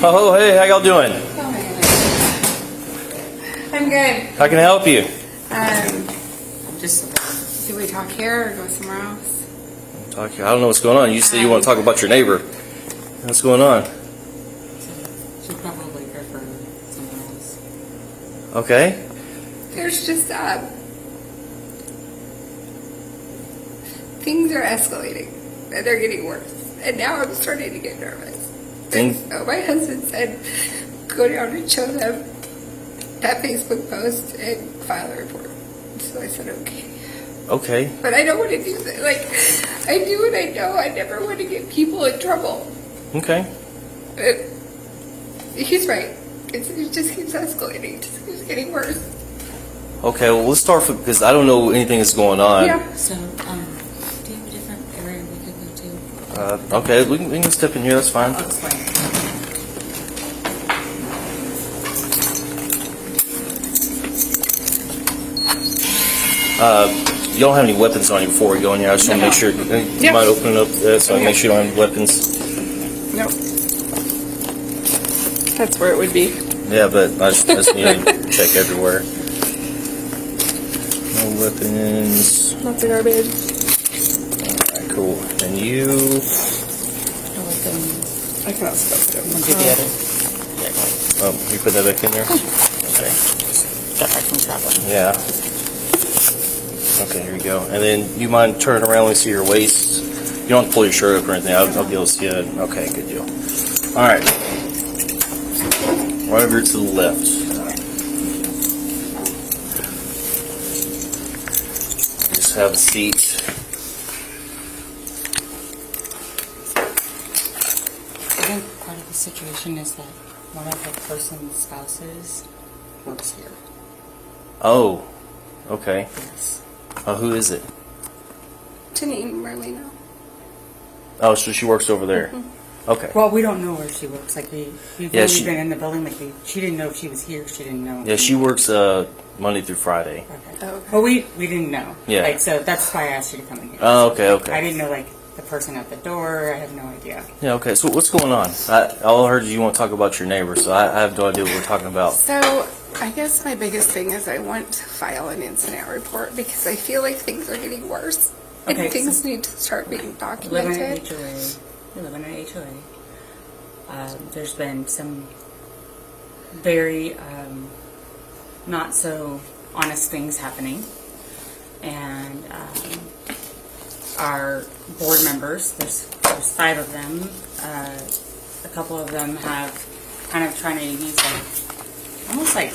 Oh, hey, how y'all doing? I'm good. How can I help you? Just, do we talk here or go somewhere else? Talk here. I don't know what's going on. You said you want to talk about your neighbor. What's going on? She'll probably prefer somewhere else. Okay. There's just, things are escalating and they're getting worse. And now I'm starting to get nervous. And so my husband said, go down and show them that Facebook post and file a report. So I said, okay. Okay. But I don't want to do that. Like, I do and I know I never want to get people in trouble. Okay. But he's right. It just keeps escalating. It just keeps getting worse. Okay, well, let's start from, because I don't know anything that's going on. Yeah. So, do you have a different area we could go to? Okay, we can step in here. That's fine. Oh, it's fine. You don't have any weapons on you before we go in here. I just want to make sure. You mind opening up so I can make sure you don't have weapons? Nope. That's where it would be. Yeah, but I just need to check everywhere. No weapons. Lots of garbage. Alright, cool. And you? I can also put it in Did you get it? Oh, you put that back in there? Okay. Got back from traveling. Yeah. Okay, here you go. And then you mind turning around and see your waist? You don't have to pull your shirt up or anything. I'll be able to see it. Okay, good deal. All right. Right over to the left. Just have a seat. I think part of the situation is that one of the person's spouses works here. Oh, okay. Yes. Who is it? Janine Merlino. Oh, so she works over there. Okay. Well, we don't know where she works. Like we've Yeah, only been in the building. Like she didn't know if she was here. She didn't know. Yeah, she works Monday through Friday. Okay. Okay. Well, we didn't know. Yeah. Like so that's why I asked you to come in here. Oh, okay, okay. I didn't know like the person at the door. I have no idea. Yeah, okay. So what's going on? All I heard is you want to talk about your neighbor, so I have no idea what we're talking about. So, I guess my biggest thing is I want to file an incident report because I feel like things are getting worse. And Okay, things so- need to start being Living in documented. an HOA. We live in an HOA. There's been some very not so honest things happening, and our board members, there's 5 of them. A couple of them have kind of trying to use almost like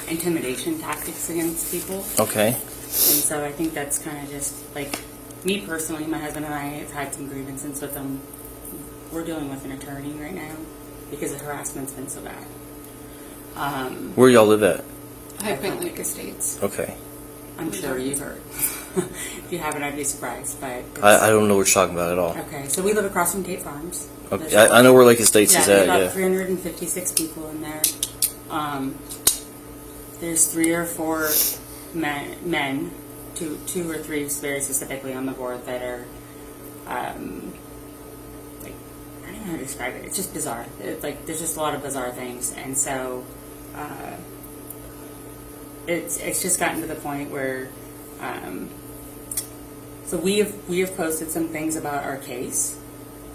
intimidation tactics against people. Okay. And so I think that's kind of just like me personally, my husband and I have had some grievances with them. We're dealing with an attorney right now because the harassment's been so bad. Where y'all live at? High Point Lake Estates. Okay. I'm sure you've heard. If you haven't, I'd be surprised. But I don't know what you're talking about at all. okay, so we live across from Tate Farms. Okay. I know where Lake Estates is there's at, about yeah. 356 people in there. There's 3 or 4 men, two or 3 very specifically on the board that are, like, I don't know how to describe it. It's just bizarre. Like, there's just a lot of bizarre things, and so it's just gotten to the point where, so we have posted some things about our case,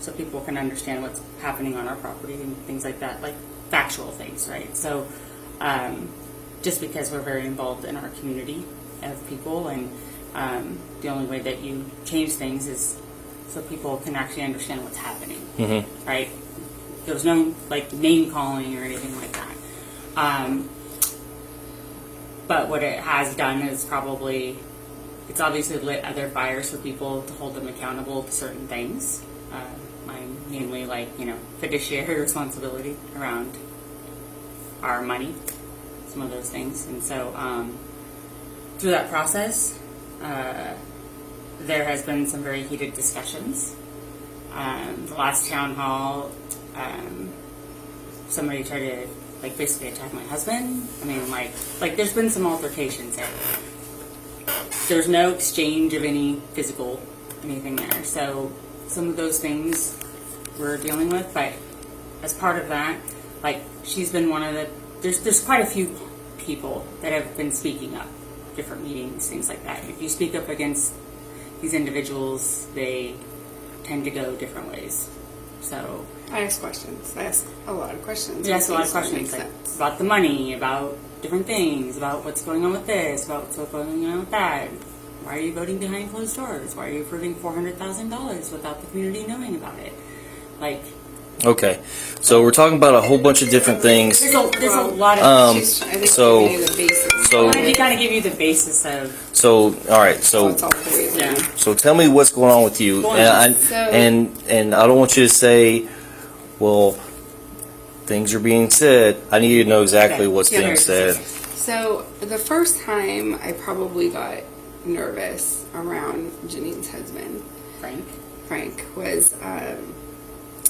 so people can understand what's happening on our property and things like that, like factual things, right? So, just because we're very involved in our community of people, and the only way that you change things is so people can actually understand what's happening, right? There was no like name calling or anything like that. But what it has done is probably it's obviously lit other fires for people to hold them accountable to certain things. Mainly like fiduciary responsibility around our money, some of those things, and so through that process, there has been some very heated discussions. The last town hall, somebody tried to basically attack my husband. I mean, like there's been some altercations there. There's no exchange of any physical anything there. So some of those things we're dealing with, but as part of that, like, she's been one of the, there's quite a few people that have been speaking up, different meetings, things like that. If you speak up against these individuals, they tend to go different ways. So I ask questions. I ask a lot of questions. we ask a lot of Things that questions, make like, sense. about the money, about different things, about what's going on with this, about what's going on with that. Why are you voting behind closed doors? Why are you approving $400,000 without the community knowing about it? Like, Okay, so we're talking about a whole bunch of different things. there's a lot of. I think so- we need the basics. so- I got to give you the basis of. So, all right, So so it's all poison. Yeah. so tell me what's going on with you, Go on. and So- and I don't want you to say, well, things are being said. I need you to know exactly Okay. what's Yeah, being said. So the first time I probably got nervous around Janine's husband, Frank, was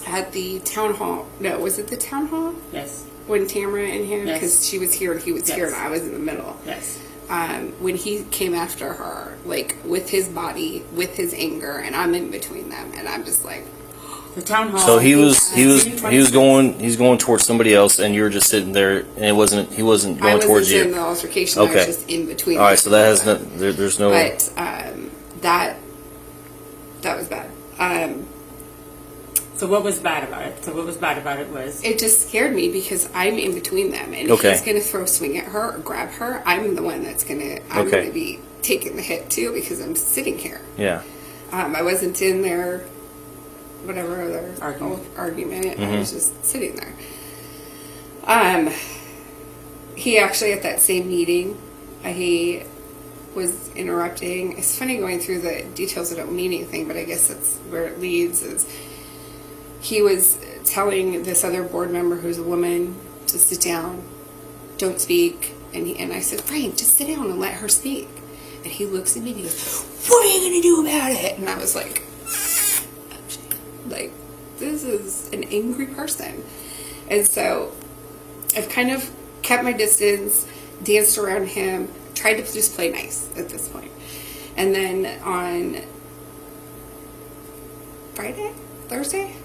at the town hall. No, was it the town hall? Yes. When Tamara and him, Yes. because she was here and he was here Yes. and I was in the middle. Yes. When he came after her, like with his body, with his anger, and I'm in between them, and I'm just like, The town hall. So he was going. he's going towards somebody else, and you were just sitting there, and he wasn't I going wasn't towards in you. the altercation. I Okay. was just in between. All right, the so two that of has them. no there's no But that was bad. So what was bad about it? So what was bad about it was. It just scared me because I'm in between them, and Okay. if he's going to swing at her or grab her, I'm the one that's going to. I'm Okay. going to be taking the hit too because I'm sitting here. yeah. I wasn't in their whatever other Argument. I was just sitting there. He actually at that same meeting, he was interrupting. It's funny going through the details that don't mean anything, but I guess that's where it leads. Is he was telling this other board member who's a woman to sit down, don't speak, and I said, Frank, just sit down and let her speak. And he looks at me and he goes, what are you going to do about it? And I was like, this is an angry person. And so I've kind of kept my distance, danced around him, tried to just play nice at this point. And then on Thursday?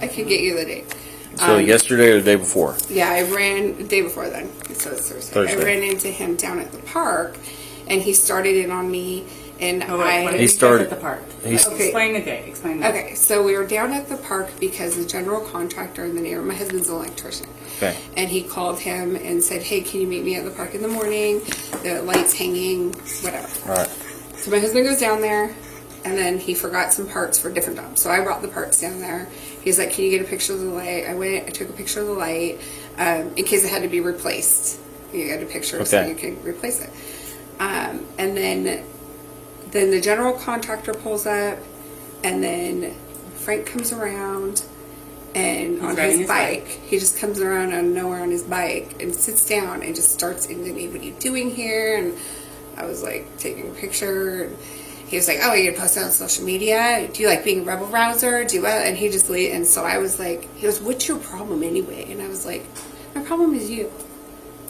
I can get you the date. So yesterday or the day before? Yeah, I ran the day before then. So it's Thursday. I ran into him down at the park, and he started in on me, and What did He you started- guys at the park? he's- Okay. Explain the day. Explain that. Okay, so we were down at the park because the general contractor in the neighborhood, my husband's an electrician. Okay. And he called him and said, hey, can you meet me at the park in the morning? The light's hanging, whatever. All right. So my husband goes down there, and then he forgot some parts for different jobs. So I brought the parts down there. He's like, can you get a picture of the light? I went, I took a picture of the light in case it had to be replaced. You got a picture so Okay. you can replace it. And then the general contractor pulls up, and then Frank comes around, and on riding his his bike, bike. he just comes around out of nowhere on his bike and sits down and just starts into me, what are you doing here? And I was like taking a picture, and he was like, oh, you're gonna post it on social media? Do you like being a rebel rouser? Do you, and he just leave, and so I was like, he goes, what's your problem anyway? And I was like, my problem is you.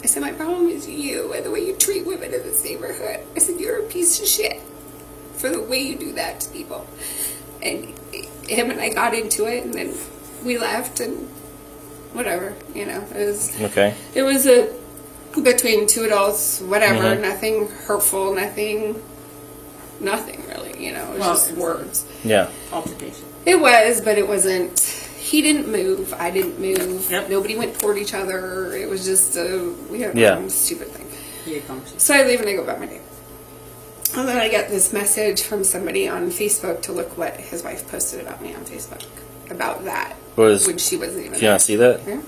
I said, my problem is you and the way you treat women in this neighborhood. I said, you're a piece of shit for the way you do that to people. And him and I got into it, and then we left, and whatever, it was Okay. it was a between two adults, whatever, nothing hurtful, nothing really, it was Well, just it's- words. Yeah. Altercation. It was, but it wasn't. He didn't move. I didn't move. Yep. Nobody went toward each other. It was just we had Yeah. a stupid thing. He had conversation. So I leave and I go about my day. And then I get this message from somebody on Facebook to look what his wife posted about me on Facebook about that. Was When she wasn't even Can you not see that? there.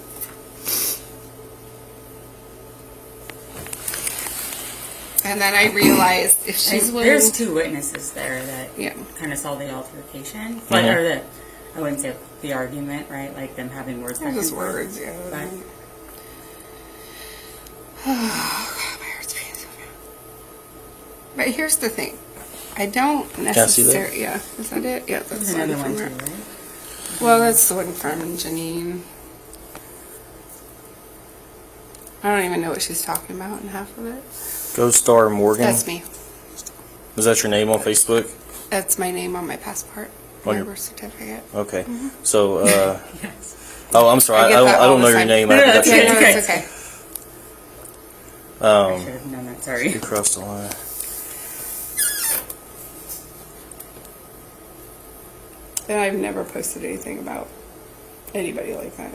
And then I realized if she's willing, There's two witnesses there that Yeah. kind of saw the altercation, but or the I wouldn't say the argument, right? Like them having words. they're back just and forth. words. Yeah. But Oh, God, my heart's beating so fast. But here's the thing. I don't I see that? necessarily. Yeah, is that it? Yeah, that's there's the one another one from too, her. right? Well, that's the one from Janine. I don't even know what she's talking about in half of it. Go Star Morgan. That's me. Was that your name on Facebook? That's my name on my passport. On My your- birth certificate. Okay. So, Yes. oh, I'm sorry. I I get don't, that I all don't the know your time. name. No, I that's forgot Yeah, your no, name. it's okay. I should have known that. Sorry. You crossed the line. And I've never posted anything about anybody like that.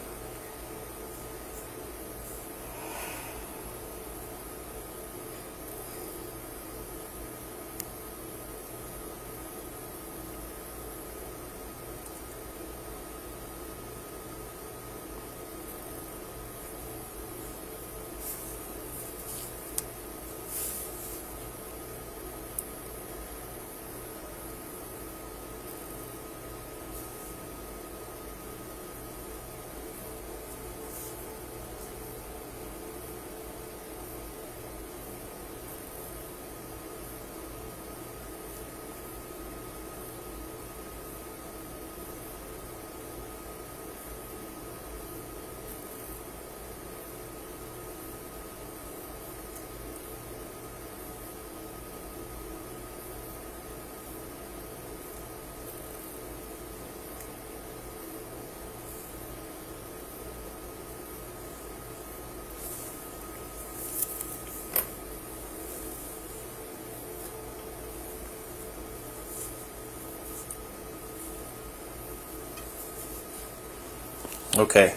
Okay.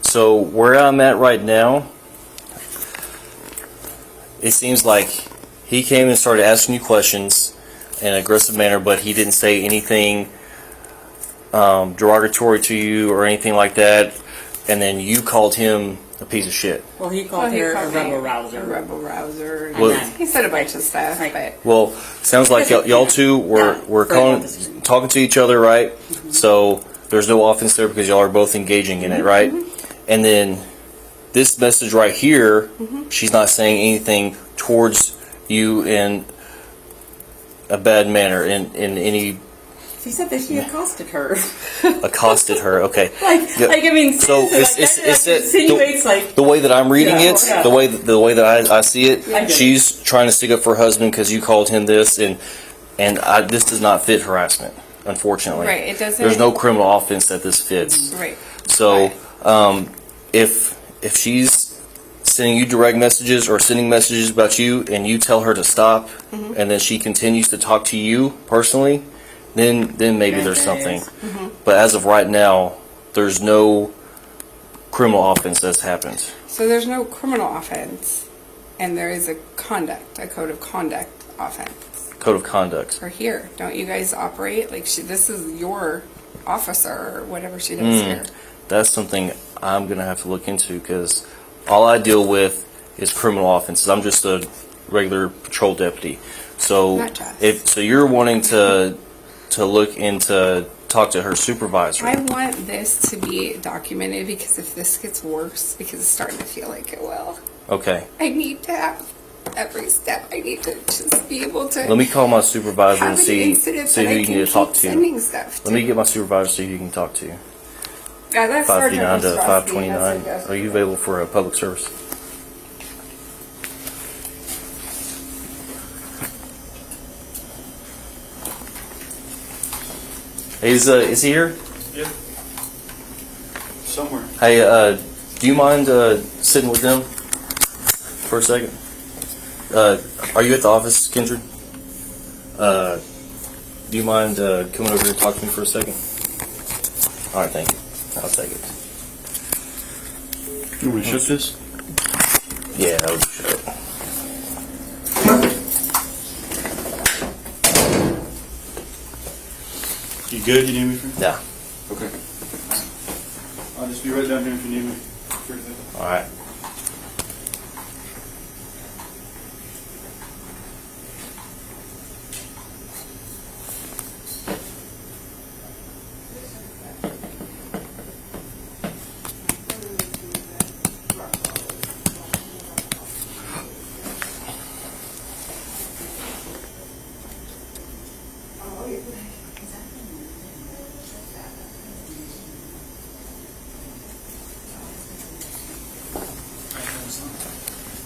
So where I'm at right now, it seems like he came and started asking you questions in an aggressive manner, but he didn't say anything derogatory to you or anything like that. And then you called him a piece of shit. Well, he called her a rebel A rouser. rebel rouser. Well- He said a bunch of stuff, Like- but Well, sounds like y'all two were talking to each other, right? So there's no offense there because y'all are both engaging in it, right? And then this message right here, she's not saying anything towards you in a bad manner, in any She said that he accosted her. accosted her. Okay. Yeah. I mean, So seriously, it's like, that insinuates like the way that I'm reading Yeah, it, yeah. the way that I see it, I get it. she's trying to stick up for her husband because you called him this, and this does not fit harassment, unfortunately. Right, it doesn't- There's no criminal offense that this fits. right. So, Right. if she's sending you direct messages or sending messages about you, and you tell her to stop, and then she continues to talk to you personally, then maybe Yeah, there's there something. is. But as of right now, there's no criminal offense that's happened. So there's no criminal offense, and there is a code of conduct offense. Code of conduct. Or here, don't you guys operate like this is your officer or whatever she does here? That's something I'm gonna have to look into because all I deal with is criminal offenses. I'm just a regular patrol deputy. So Not just. so you're wanting to look into talk to her supervisor. I want this to be documented because if this gets worse, because it's starting to feel like it will, Okay. I need to have every step. I need to just be able to Let me call my supervisor have and an see incident who that I you can need to talk keep to. sending stuff to. Let me get my supervisor see who you can talk to. Yeah, that's Sergeant 559 to Ostrowski, 529. that's Are you available for a public service? Hey, is he here? Yeah. Somewhere. Hey, do you mind sitting with them for a second? Are you at the office, Kendra? Do you mind coming over here and talking to me for a second? All right, thank you. I'll take it. You want me to shut this? Yeah, that would be sure. You good? You need me for? Yeah. Okay. I'll just be right down here if you need me. All right.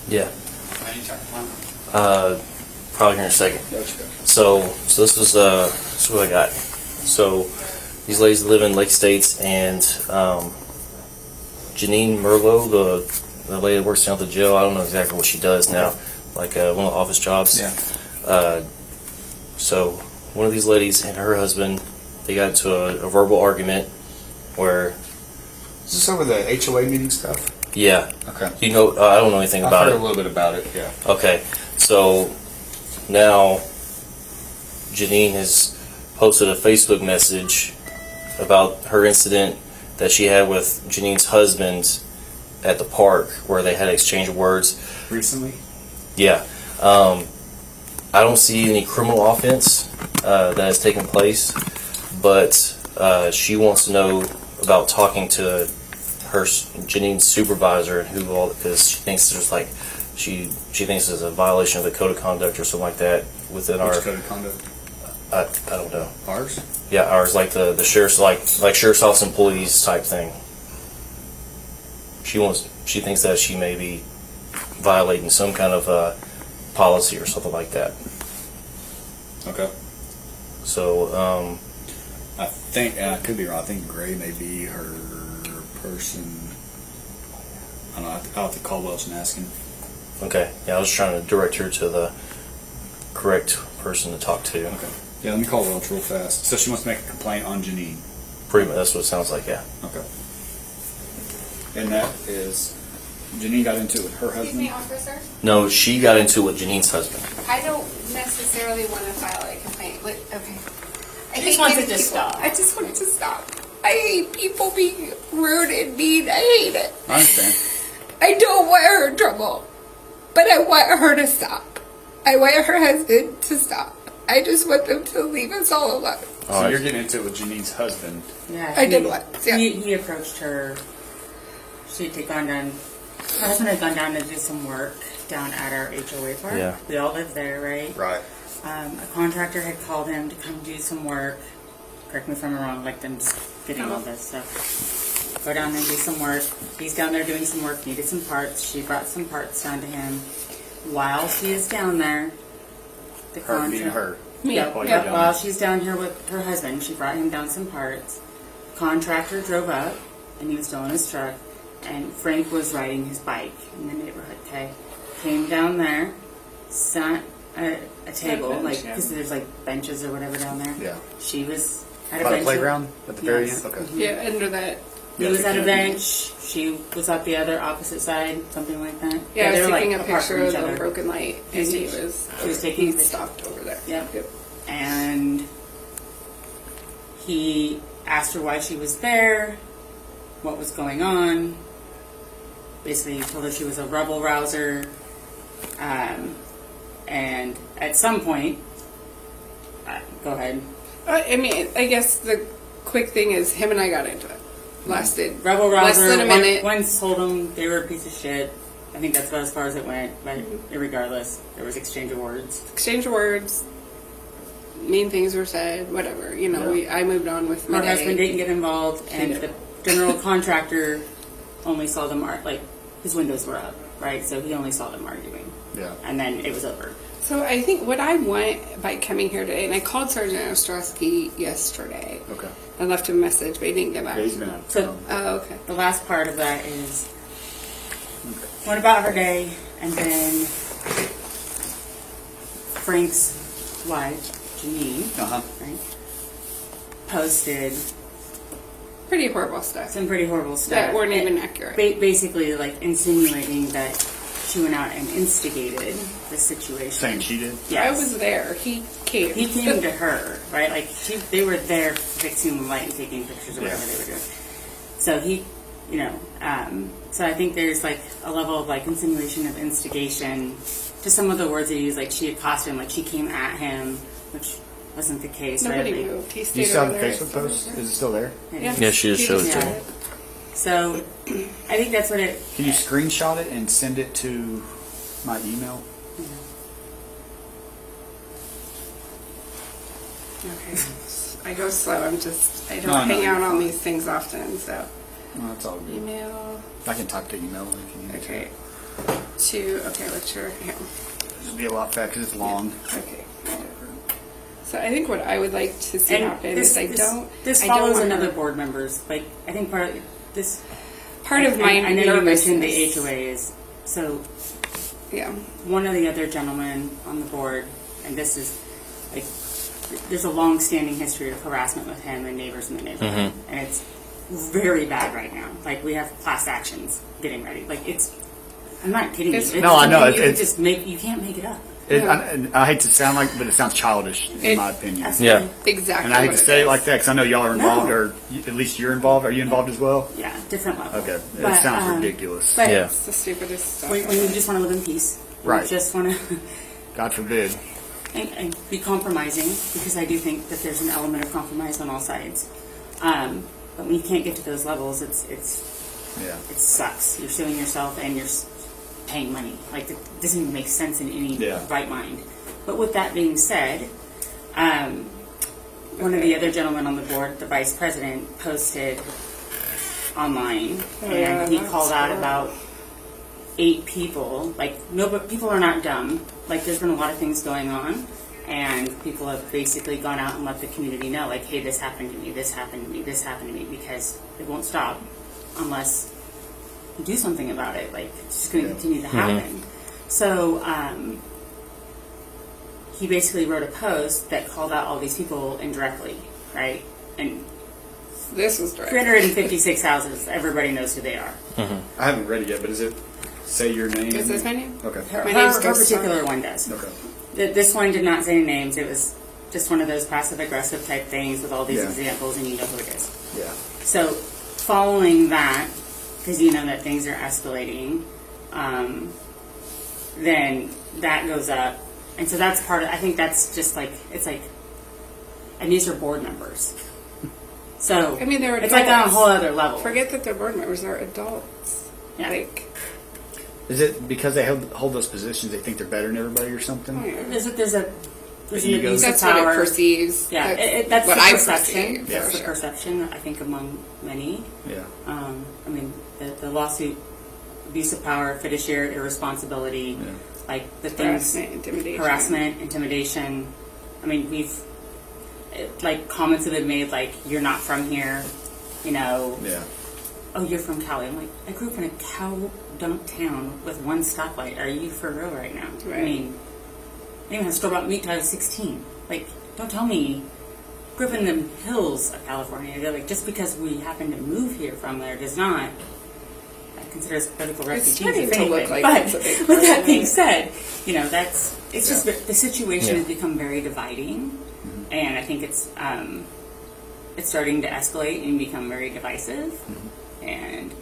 Yeah. Probably here in a second. So this is what I got. So these ladies live in Lake States, and Janine Merlot, the lady that works down at the jail, I don't know exactly what she does now, like one of the office jobs. Yeah. So one of these ladies and her husband, they got into a verbal argument where, Is this over the HOA meeting stuff? yeah, Okay. you know, I don't know anything I've about heard it. a little bit about it, yeah. Okay, so now Janine has posted a Facebook message about her incident that she had with Janine's husband at the park where they had an exchange of words. Recently? Yeah. I don't see any criminal offense that has taken place, but she wants to know about talking to her Janine's supervisor and who all, because she thinks there's like she thinks there's a violation of the code of conduct or something like that within Which our. code of conduct? I don't know. Ours? Yeah, ours, like the sheriff's, like sheriff's office employees type thing. She thinks that she may be violating some kind of policy or something like that. Okay. So, I think, and I could be wrong, I think Gray may be her person. I don't know, I'll have to call Welch and ask him. okay. Yeah, I was trying to direct her to the correct person to talk to. Okay. Yeah, let me call Welch real fast. So she wants to make a complaint on Janine. Pretty much, that's what it sounds like, yeah. Okay. And that is, Janine got into it with her Excuse me, husband? officer. No, she got into it with Janine's husband. I don't necessarily want to file a complaint. But, okay. I She hate just wants getting it to people- stop. I just want it to stop. I hate people being rude and mean. I hate it. I understand. I don't want her in trouble, but I want her to stop. I want her husband to stop. I just want them to leave us all alone. So you're getting into it with Janine's husband. Yeah, I did once, yeah. He approached her. She had gone down. Her husband had gone down to do some work down at our HOA park. Yeah. We all live there, right? Right. A contractor had called him to come do some work. Correct me if I'm wrong, like I'm just getting all this stuff. Go down there and do some work. He's down there doing some work, needed some parts. She brought some parts down to him. While she is down there, the Her being contractor. her. Yeah, While yeah. you're down While there. she's down here with her husband, she brought him down some parts. Contractor drove up, and he was still in his truck, and Frank was riding his bike in the neighborhood. Okay, came down there, sat at a table, bench, like yeah. because there's like benches or whatever down there. Yeah. She was at a By the bench. playground at the very Yes. end? Okay. Yeah, under that. He Yeah, was at a yeah. bench. She was at the other opposite side, something like that. Yeah, I they was were, taking like, a apart picture from of each the other. broken light, and he was taking he stopped over there. Yep. And he asked her why she was there, what was going on. Basically, he told her she was a rebel rouser. And at some point, go ahead. I mean, I guess the quick thing is him and I got into it. Lasted Rebel less rouser. than a minute. Once told him they were a piece of shit. I think that's about as far as it went. But regardless, there was exchange of words. Exchange of words. Mean things were said. Whatever. You know, I moved on with my Her day. husband didn't get involved, and the general contractor only saw them like his windows were up, right? So he only saw them arguing, Yeah. and then it was over. So I think what I want by coming here today, and I called Sergeant Ostrowski yesterday. Okay. I left him a message, but he didn't get back. Yeah, he's been out. So Oh, okay. the last part of that is what about her day, and then Frank's wife, Janine, Uh-huh. right, posted Pretty horrible stuff. some pretty horrible stuff That weren't even accurate. Basically, like insinuating that she went out and instigated the situation. Saying she did? Yes. I was there. He came. He came to her, right? Like they were there fixing the light and taking pictures or whatever Yeah. they were doing. So he, so I think there's like a level of like insinuation of instigation to some of the words that he used. Like she accosted him, like she came at him, which wasn't the case, Nobody right? moved. He You stayed saw over the there. Facebook post? Is it still there? Yeah. Yeah, she just He showed it just to had me. So I think that's what it. Can you screenshot it and send it to my email? Okay. I go slow. I don't No, hang you're out on fine. these things often. So No, that's all good. email. I can type the email if you need Okay. to. Okay. What's your? Here. This will be a lot fast because it's long. Okay. So I think what I would like to see happen is This I follows don't want another her- board members. Like I think part of this. Part of my I know you mentioned the nervousness- HOA is so. Yeah. One of the other gentlemen on the board, and this is like, there's a long-standing history of harassment with him and neighbors in the neighborhood, and it's very bad right now. Like we have class actions getting ready. Like it's. I'm not kidding you. It's No, I know, something you it's- just make. You can't make it up. I hate to sound like, but it sounds childish in my opinion. Yeah. Exactly. And I hate what to say it is. like that because I know y'all are involved, No. or at least you're involved. Are you involved as well? Yeah, different level. Okay, it But, sounds ridiculous. But Yeah. It's the stupidest stuff. when you just want to live in peace, Right. You just want to. God forbid. And be compromising, because I do think that there's an element of compromise on all sides. But when you can't get to those levels, it Yeah. sucks. You're suing yourself and you're paying money. Like it doesn't even make sense in any right mind. But with that being said, one of the other gentlemen on the board, the vice president, posted online, and he called out about 8 people. Like, no, but people are not dumb. Like, there's been a lot of things going on, and people have basically gone out and let the community know, like, hey, this happened to me, this happened to me, this happened to me, because it won't stop unless you do something about it. Like, it's just going to continue to happen. So, he basically wrote a post that called out all these people indirectly, right? And This was direct. 356 houses, everybody knows who they are. I haven't read it yet, but is it say your name? Is this my name? Okay. My name's Her Ghost particular Star. one does. Okay. This one did not say any names. It was just one of those passive-aggressive type things with all these examples, and you know who it is. Yeah. So, following that, because you know that things are escalating, then that goes up. And so that's part of, I think that's just like, it's like, and these are board members. So, I mean, they're it's like on a adults. whole other level. Forget that they're board members. They're adults. Yeah. Like, Is it because they hold those positions, they think they're better than everybody or something? There's an ego. abuse of that's what power. it perceives. Yeah, That's, that's what the I perception. perceive. That's for the sure. perception, I think, among many. Yeah. I mean, the lawsuit, abuse of power, fiduciary irresponsibility, like the things, Harassment, intimidation. intimidation. I mean, like comments have been made, like you're not from here, you know. Yeah. Oh, you're from Cali. I'm like, I grew up in a cow dump town with one stoplight. Are you for real right now? Right. I mean, I didn't even have store-bought meat till I was 16. Like, don't tell me. Grew up in the hills of California. They're like, just because we happen to move here from there does not consider us political refugees. starting if to anything. look like but it's a big with that problem. being said, you know, it's just the situation has become very dividing, and I think it's starting to escalate and become very divisive. And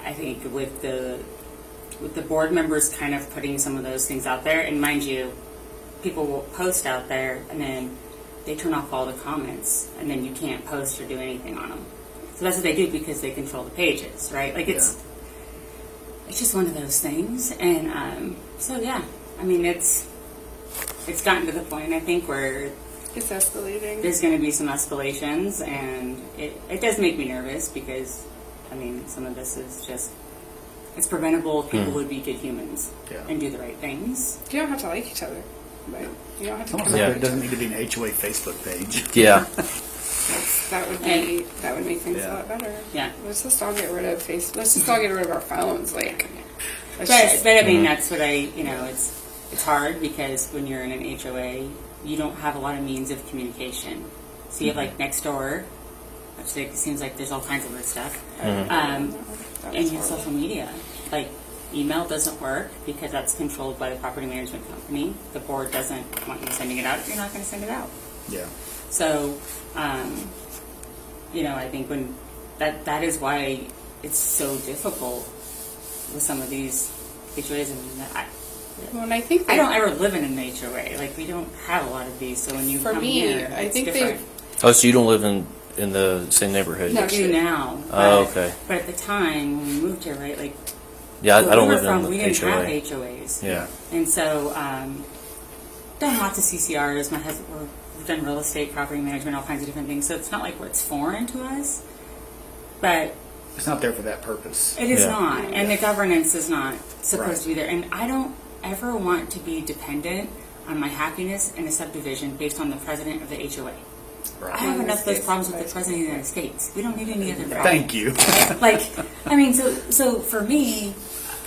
I think with the board members kind of putting some of those things out there, and mind you, people will post out there and then they turn off all the comments, and then you can't post or do anything on them. So that's what they do because they control the pages, right? Like it's just one of those things. And so yeah, I mean it's gotten to the point, I think, where It's escalating. there's going to be some escalations, and it does make me nervous because, I mean, some of this is just, it's preventable if people would be good humans and do the right things. You don't have to like each other, but you don't have to. Almost come like at there each doesn't other. need to be an HOA Facebook page. Yeah. That would make things a lot better. Yeah. Let's just all get rid of Facebook. Let's just all get rid of our phones. Like, But I mean, that's what it's hard because when you're in an HOA, you don't have a lot of means of communication. So you have like next door, which it seems like there's all kinds of weird stuff, and you have social media. Like email doesn't work because that's controlled by the property management company. The board doesn't want you sending it out if you're not going to send it out. Yeah. So, I think when that is why it's so difficult with some of these HOAs. and I think I don't ever live in an HOA. Like, we don't have a lot of these. So when you For come me, here, I it's think different. Oh, so you don't live in the same neighborhood? No. I do now. Oh, but- okay. But at the time when we moved here, right, like Yeah, where I don't we live were from, in we the didn't HOA. have HOAs. Yeah. And so, done lots of CCRs. My husband, we've done real estate, property management, all kinds of different things. So it's not like it's foreign to us, but It's not there for that purpose. it is Yeah. not, and the governance is not supposed Right. to be there. And I don't ever want to be dependent on my happiness in a subdivision based on the president of the HOA. Right. I have enough of those problems with the president of the United States. We don't need any other problems. Thank you. Like, I mean, so for me,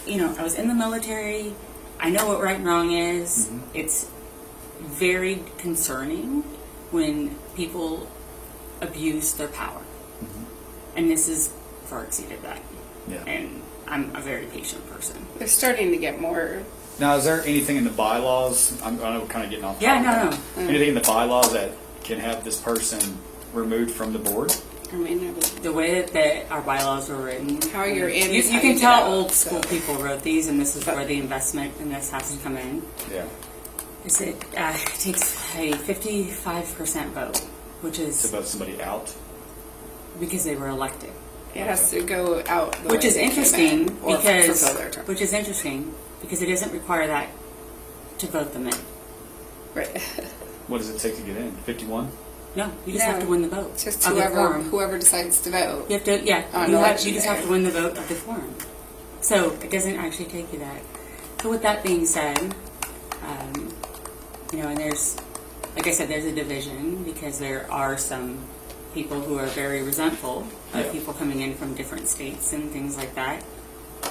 you know, I was in the military. I know what right and wrong is. Mm-hmm. It's very concerning when people abuse their power. Mm-hmm. And this has far exceeded that. Yeah. And I'm a very patient person. They're starting to get more. Now, is there anything in the bylaws? I know we're kind of getting off. Yeah, topic. no. Anything in the bylaws that can have this person removed from the board? I mean, The way that our bylaws were written. How you're in You is how can you tell get out, old so. school people wrote these, and this is where the investment in this has to come in. Yeah. Is it takes a 55% vote, which To is vote somebody out. because they were elected. it has to go out. The Which way is they came interesting in, or because fulfill their term. it doesn't require that to vote them in. Right. What does it take to get in? 51? No, you just No. have to win the vote. Just of the whoever quorum. decides to vote. You have to, yeah. On You election just day. have to win the vote of the quorum. So it doesn't actually take you that. So with that being said, you know, and there's, like I said, there's a division because there are some people who are very resentful of Yeah. people coming in from different states and things like that.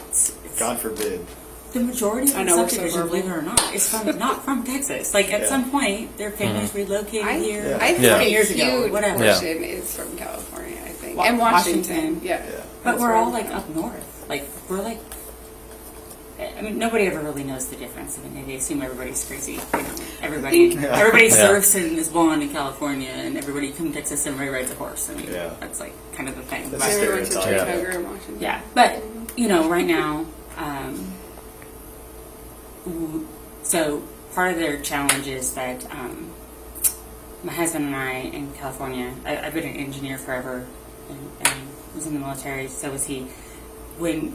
It's God forbid. the majority of I the know, we're so subdivision, horrible. believe it or not, is from not from Texas. Like at Yeah. some point, their families relocated here. I think Yeah. a Years ago, huge whatever. Yeah. portion is from California, I think, Wa- and Washington. Washington. Yeah. Yeah. But That's we're where all I'm like from. up north. Like we're like, I mean, nobody ever really knows the difference. I mean, they assume everybody's crazy. You know, everybody Yeah. surfs and is blonde in California, and everybody from Texas and everybody rides a horse. I mean, Yeah. that's like kind of the thing. That's But- So we went to stereotype. Chicago and Washington. yeah, but you know, right now, so part of their challenge is that my husband and I in California. I've been an engineer forever, and was in the military. So was he. When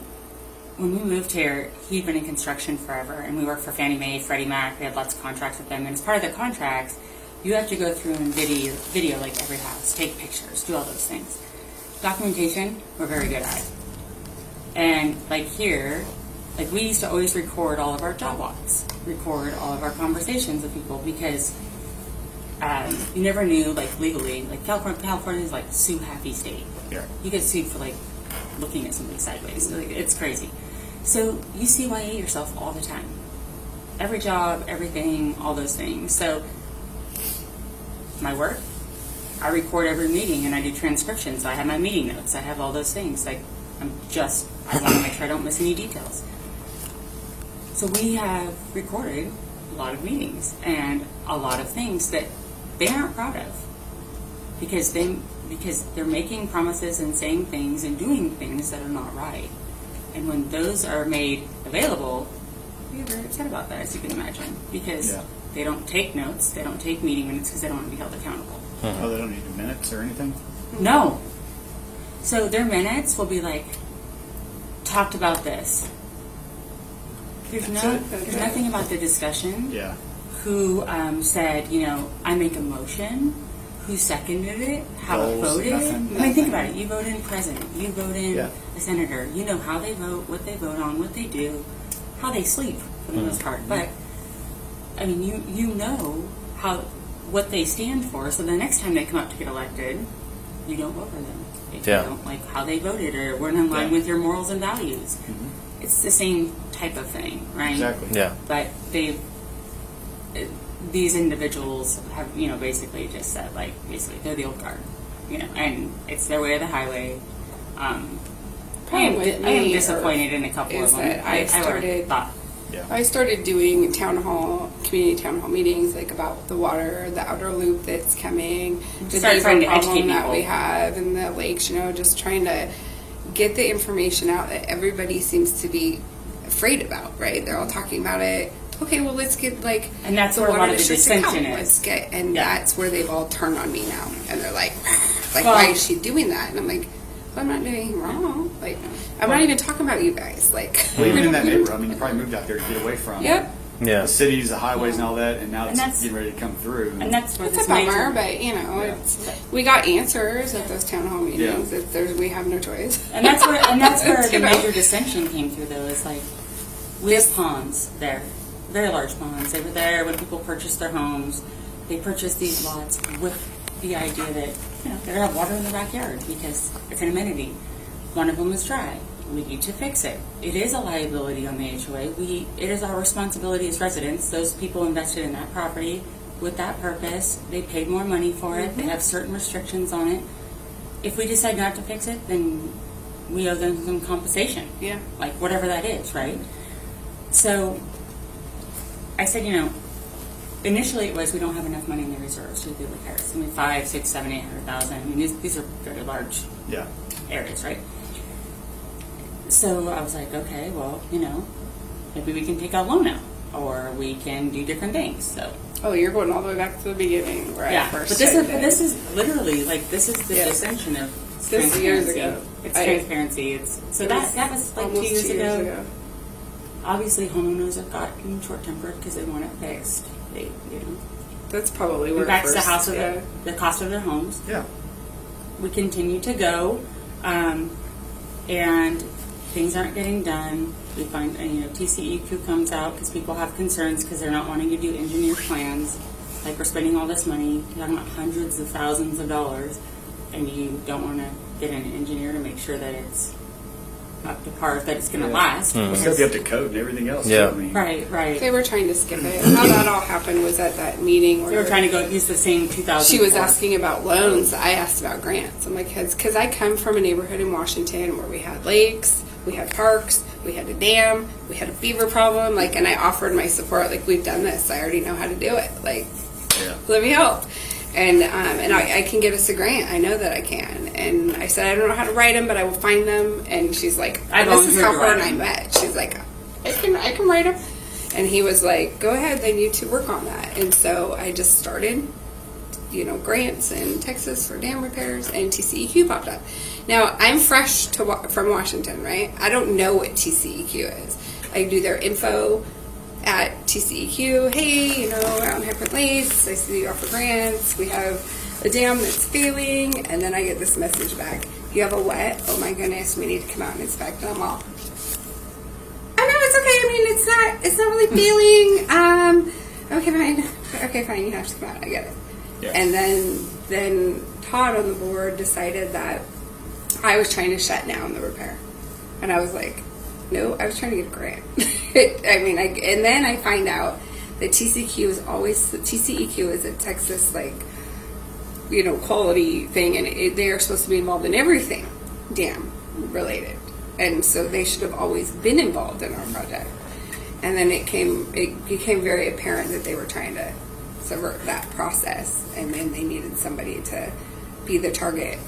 we moved here, he'd been in construction forever, and we worked for Fannie Mae, Freddie Mac. We had lots of contracts with them, and as part of the contracts, you have to go through and video like every house, take pictures, do all those things. Documentation, we're very good at. And like here, like we used to always record all of our job walks, record all of our conversations with people because you never knew, like legally, like California is like sue happy state. Yeah. You get sued for like looking at somebody sideways. Like, it's crazy. So you CYA yourself all the time. Every job, everything, all those things. So my work, I record every meeting and I do transcriptions. So I have my meeting notes. I have all those things. Like I want to make sure I don't miss any details. So we have recorded a lot of meetings and a lot of things that they aren't proud of because they're making promises and saying things and doing things that are not right. And when those are made available, we get very upset about that, as you can imagine, because Yeah. they don't take notes, they don't take meeting minutes because they don't want to be held accountable. Oh, they don't need minutes or anything? No. So their minutes will be like, talked about this. There's That's it? nothing about the discussion. Yeah. Who said, you know, I make a motion, who seconded it, how it Goals, voted. nothing. I mean, think about it. You vote in president, you vote in Yeah. a senator. You know how they vote, what they vote on, what they do, how they sleep for the most part. But I mean, you know what they stand for. So the next time they come up to get elected, you don't vote for them if Yeah. you don't like how they voted or weren't in line Yeah. with your morals and values. It's the same type of thing, right? Exactly. Yeah. But these individuals have, you know, basically just said, like, basically they're the old guard, you know, and it's their way of the highway. I Problem with am me disappointed in a couple is of them. that I started- thought, I started doing community town hall meetings, like about the water, the outer loop that's coming, the Start trying beaver to educate problem that people. we have in the lakes, you know, just trying to get the information out that everybody seems to be afraid about, right? They're all talking about it. Okay, well, let's get like And that's the where a lot water of the districts to dissension come. is. Let's get, and Yeah. that's where they've all turned on me now, and they're like, Well- why is she doing that? And I'm like, well, I'm not doing anything wrong. Like, I'm not even talking about you guys. Like, Well, even in that neighborhood, I mean, you probably moved out there to get away from Yep. Yeah. the cities, the highways, and all that, and now And it's that's- getting ready to come through. and that's where It's this a bummer, major, but you know, Yeah. we got answers at those town hall meetings. We have no choice. and that's where You the know? major dissension came through, though. Is like we have ponds there. very large ponds. They were there when people purchased their homes. They purchased these lots with the idea that, you know, they're going to have water in their backyard because it's an amenity. One of them is dry. We need to fix it. It is a liability on the HOA. It is our responsibility as residents. Those people invested in that property with that purpose. They paid more money for it. They have certain restrictions on it. If we decide not to fix it, then we owe them some compensation. Yeah. Like whatever that is, right? So I said, you know, initially it was we don't have enough money in the reserves to do repairs. I mean, 5, 6, 7, 800,000. I mean, these are very large Yeah. areas, right? So I was like, okay, well, you know, maybe we can take out a loan now, or we can do different things. So Oh, you're going all the way back to the beginning, where I yeah, first but this started. is literally like this is the Yeah. ascension of This is years transparency. ago. It's I- transparency. It's so that was like almost 2 years 2 years ago. ago. Obviously, homeowners have gotten short-tempered because they want it fixed. They, you know, That's probably where impacts the first, house of yeah. the cost of their homes. Yeah. We continue to go, and things aren't getting done. We find, you know, TCEQ comes out because people have concerns because they're not wanting to do engineered plans. Like we're spending all this money, you're talking about hundreds of thousands of dollars, and you don't want to get an engineer to make sure that it's up to par, that it's going to Yeah. last. It's got to be up to code and everything else. Yeah. too. I mean, Right. They were trying to skip it. How that all happened was at that meeting where They were trying to go use the same 2000. she was asking about loans. I asked about grants. I'm like, because I come from a neighborhood in Washington where we had lakes, we had parks, we had a dam, we had a fever problem. Like, and I offered my support. Like, we've done this. I already know how to do it. Like, Yeah. let me help. And I can get us a grant. I know that I can. And I said, I don't know how to write them, but I will find them. And she's like, I this is volunteered how to her write and I them. met. She's like, I can write them. And he was like, go ahead, they need to work on that. And so I just started, you know, grants in Texas for dam repairs, and TCEQ popped up. Now, I'm fresh from Washington, right? I don't know what TCEQ is. I do their info at TCEQ. Hey, you know, out in Hyper Lakes, I see you offer grants. We have a dam that's failing. And then I get this message back. You have a what? Oh my goodness, we need to come out and inspect. And I'm all, I know, it's okay. I mean, it's not really failing. Okay, fine, you have to come out. I get it. Yeah. And then Todd on the board decided that I was trying to shut down the repair. And I was like, no, I was trying to get a grant. And then I find out that TCEQ is a Texas, like, you know, quality thing, and they are supposed to be involved in everything dam related. And so they should have always been involved in our project. And then it became very apparent that they were trying to subvert that process, and then they needed somebody to be the target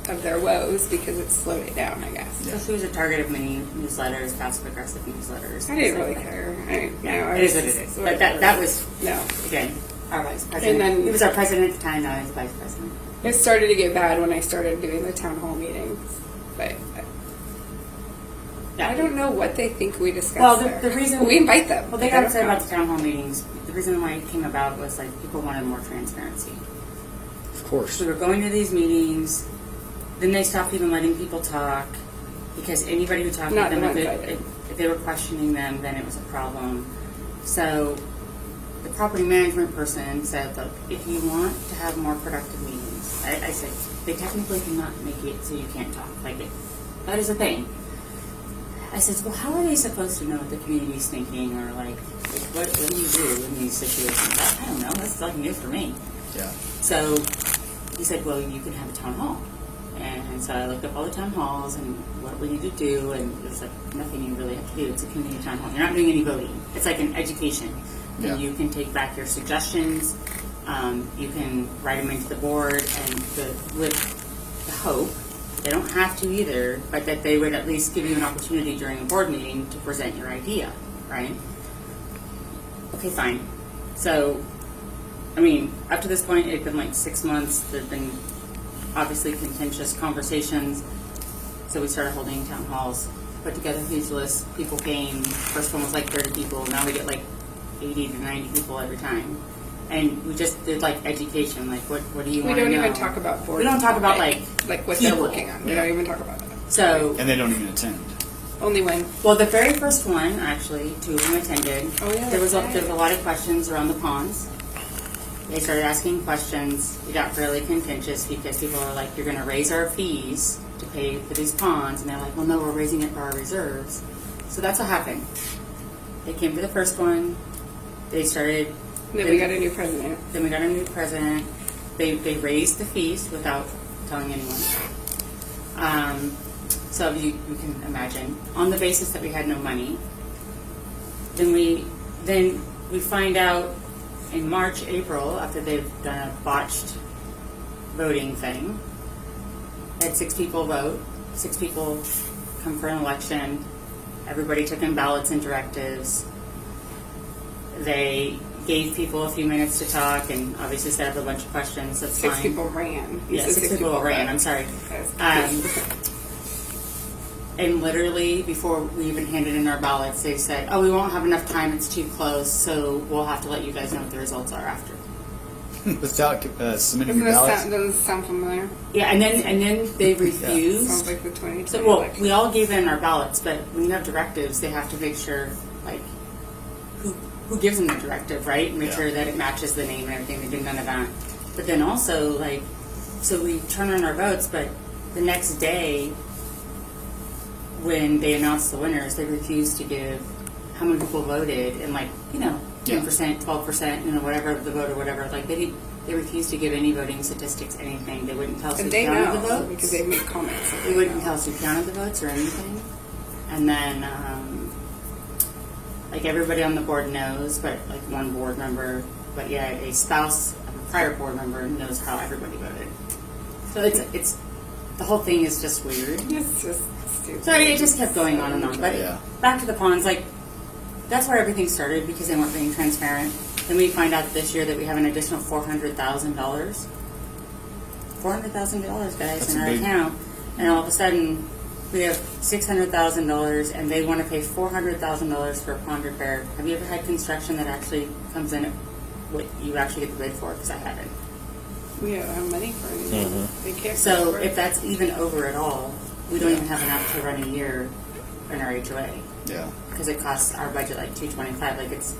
of their woes because it slowed it down, I guess. So she was a target of many newsletters, passive-aggressive newsletters. I didn't really care. It is what it is. But that was, no. again, our vice president. And then- he was our president at the time, now he's vice president. It started to get bad when I started doing the town hall meetings, but Yeah. I don't know what they think we discuss. Well, there. the reason we invite them. Well, they but got don't upset come. about the town hall meetings. The reason why it came about was like people wanted more transparency. Of course. We were going to these meetings, then they stopped even letting people talk because anybody who talked Not to them, the ones I did. if they were questioning them, then it was a problem. So the property management person said, look, if you want to have more productive meetings, I said, they technically cannot make it so you can't talk. Like, that is a thing. I said, well, how are they supposed to know what the community's thinking, or like what do you do in these situations? I don't know. That's like news for me. Yeah. So he said, well, you can have a town hall. And so I looked up all the town halls and what we need to do, and there's like nothing you really have to do. It's a community town hall. You're not doing any voting. It's like an education. Yeah. And you can take back your suggestions. You can write them into the board, and with the hope, they don't have to either, but that they would at least give you an opportunity during a board meeting to present your idea, right? Okay, fine. So, I mean, up to this point, it's been like 6 months. There have been obviously contentious conversations. So we started holding town halls, put together these lists. People came. First one was like 30 people. Now we get like 80 to 90 people every time. And we just did like education, like what do you We want to know? don't even talk about board. We don't talk about like what they're people. working on. We don't even talk about that. So And they don't even attend. Only one. Well, the very first one, actually, two of them attended. Oh, yeah, There was that's a lot of questions around the ponds. They started asking questions. It got fairly contentious because people are like, "You're going to raise our fees to pay for these ponds," and they're like, "Well, no, we're raising it for our reserves." So that's what happened. They came to the first one. They started. Then we got a new president. Then we got a new president. They raised the fees without telling anyone. So you can imagine, on the basis that we had no money. Then we find out in March, April, after they've done a botched voting thing, they had 6 people vote. 6 people come for an election. Everybody took in ballots and directives. They gave people a few minutes to talk and obviously set up a bunch of questions. That's 6 fine. people ran. You Yeah, said 6 people ran. I'm sorry. And literally, before we even handed in our ballots, they said, "Oh, we won't have enough time. It's too close, so we'll have to let you guys know what the results are after." Without submitting Doesn't your ballots. doesn't sound familiar? Yeah, and then they refused. Sounds like the 2020 So, well, election. we all gave in our ballots, but when you have directives, they have to make sure, like, who gives them the directive, right? And make sure that it matches the name and everything. They did none of that. But then also, like, so we turn in our votes, but the next day, when they announced the winners, they refused to give how many people voted and, like, 10%, 12%, whatever the vote or whatever. Like, they refused to give any voting statistics, anything. They wouldn't tell us who And they counted the know votes. because they make comments. They wouldn't tell us who counted the votes or anything. And then, like, everybody on the board knows, but, like, one board member, but yeah, a spouse of a prior board member knows how everybody voted. So it's the whole thing is just weird. It's just stupid. So it just kept going on and on. But Yeah. back to the ponds, like, that's where everything started because they weren't being transparent. Then we find out this year that we have an additional $400,000. $400,000, guys, That's in a our big- account. And all of a sudden, we have $600,000 and they want to pay $400,000 for a pond repair. Have you ever had construction that actually comes in at what you actually get the bid for? Because I haven't. We don't have money for anything. They can't. So if that's even over at all, we don't even have enough to run a year in our HOA. Yeah. Because it costs our budget like $225. Like, it's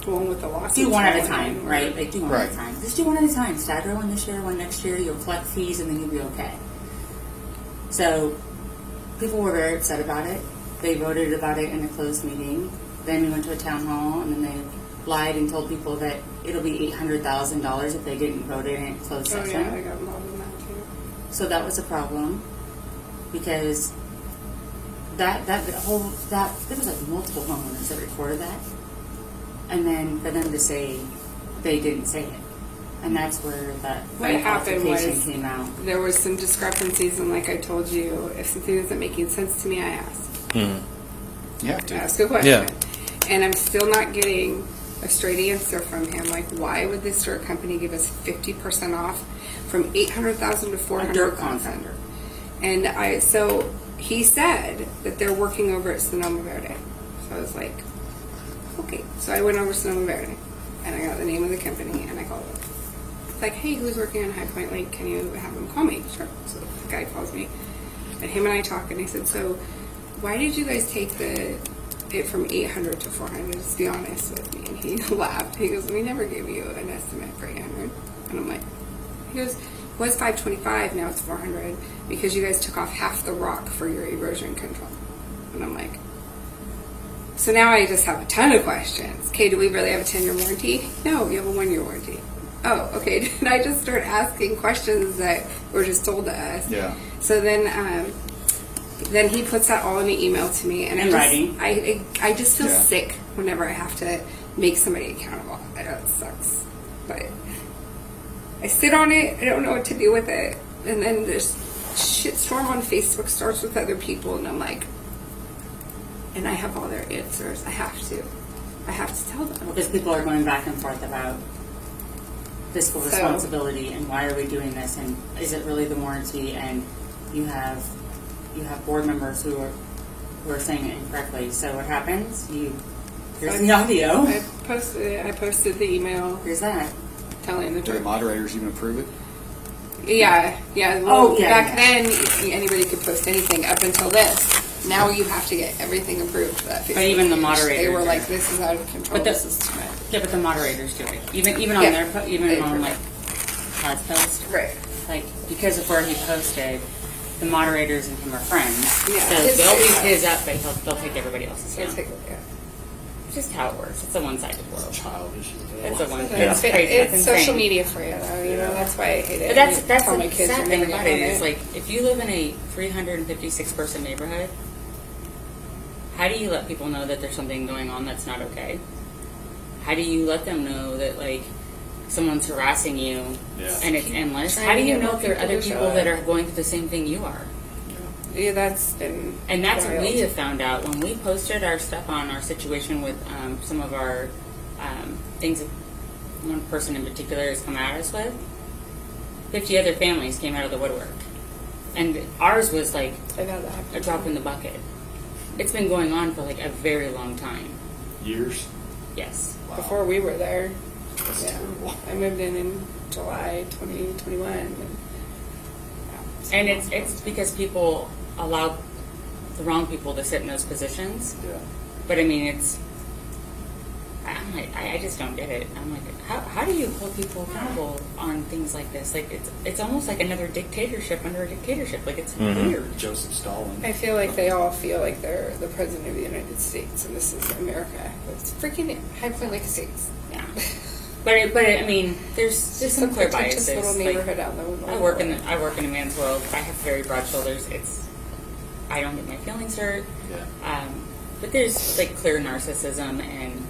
One with the lawsuit. do one at a time, right? Like, do one at Right. a time. Just do one at a time. Stagger one this year, one next year. You'll collect fees, and then you'll be okay. So people were very upset about it. They voted about it in a closed meeting. Then we went to a town hall, and then they lied and told people that it'll be $800,000 if they didn't vote in a closed Oh session. yeah, I got involved in that too. So that was a problem because there was like multiple homeowners that reported that, and then for them to say they didn't say it, and that's where that What happened altercation was came out. there was some discrepancies, and like I told you, if something isn't making sense to me, I ask. You have to. Ask a question. Yeah. And I'm still not getting a straight answer from him. Like, why would this dirt company give us 50% off from $800,000 to A dirt $400,000? contractor. And so he said that they're working over at Sonoma Verde. So I was like, okay. So I went over to Sonoma Verde, and I got the name of the company, and I called them. It's like, hey, who's working on High Point Lake? Can you have them call me? Sure. So the guy calls me, and him and I talk, and he said, so why did you guys take it from 800 to 400? Just be honest with me. And he laughed. He goes, we never gave you an estimate for 800. And I'm like, he goes, it was 525, now it's 400 because you guys took off half the rock for your erosion control. And I'm like, so now I just have a ton of questions. Okay, do we really have a 10-year warranty? No, we have a 1-year warranty. Oh, okay. Did I just start asking questions that were just told to us? Yeah. So then he puts that all in an email to me, and In writing. I just feel Yeah. sick whenever I have to make somebody accountable. I know it sucks, but I sit on it. I don't know what to do with it, and then this shitstorm on Facebook starts with other people, and I'm like, and I have all their answers. I have to tell them. Because people are going back and forth about fiscal So- responsibility and why are we doing this and is it really the warranty, and you have board members who are saying it incorrectly. So what happens? Here's the audio. I posted the email Here's that. telling the Do the truth. moderators even approve it? Yeah. Well, Oh, yeah, back yeah. then, anybody could post anything up until this. Now you have to get everything approved for that Facebook But even the page. moderators They were are- like, this is out of control, But the- this is too much. Yeah, but the moderators do it. Even on Yeah. their even They on approve like Todd's post, Right. like because of where he posted, the moderators and him are friends. Yeah. So His they'll leave face his up, but they'll take everybody else's It's down. like, yeah. It's just how it works. It's a one-sided world. Childish. It's a one. It's, It's crazy. It's it's social insane. media for you, though. You know, that's why I hate it. But that's I that's tell my the kids sad you're thing never about gonna it own is like if you live in a 356 person neighborhood, how do you let people know that there's something going on that's not okay? How do you let them know that like someone's harassing you Yeah. and it's endless? Trying How do to you get know more if there are people other to show people that up. are going through the same thing you are? Yeah, that's been And that's what we wild. have found out when we posted our stuff on our situation with some of our things that one person in particular has come at us with. 50 other families came out of the woodwork. And ours was like I've had that happen. a drop in the bucket. It's been going on for like a very long time. Years. Yes. Wow. Before we were there. That's Yeah. terrible. I moved in July 2021. And it's because people allow the wrong people to sit in those positions. Yeah. But I mean, I'm like, I just don't get it. I'm like, how do you hold people accountable on things like this? Like, it's almost like another dictatorship under a dictatorship. Like, it's weird. Joseph Stalin. I feel like they all feel like they're the president of the United States and this is America. It's freaking High Point Lake States. Yeah. But I mean, there's just some clear pretentious biases. little Like, neighborhood out there. I work in a man's world. I have very broad shoulders. I don't get my feelings hurt. Yeah. But there's like clear narcissism and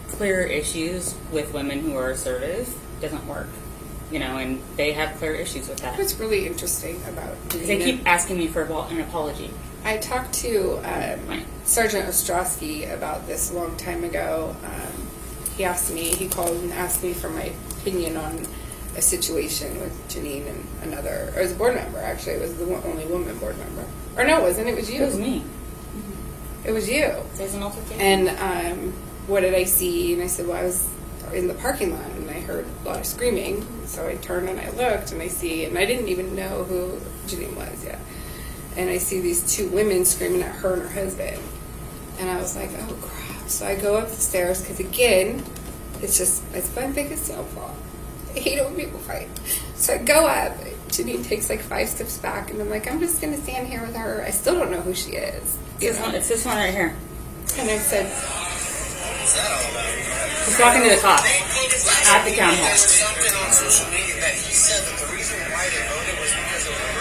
clear issues with women who are assertive. Doesn't work, you know, and they have clear issues with that. What's really interesting about Because they keep asking me for an apology. I talked to Right. Sergeant Ostrowski about this a long time ago. He called and asked me for my opinion on a situation with Janine and another, or it was a board member, actually. It was the only woman board member. Or no, it wasn't. It was you. It was me. It was you. There's an altercation. And what did I see? And I said, well, I was in the parking lot and I heard a lot of screaming. So I turned and I looked and I see, and I didn't even know who Janine was yet. And I see these two women screaming at her and her husband. And I was like, oh crap. So I go up the stairs because again, it's my biggest downfall. I hate it when people fight. So I go up. Janine takes like 5 steps back and I'm like, I'm just going to stand here with her. I still don't know who she is. You know? It's this one right here. And I said, He's talking to the cop at the town hall.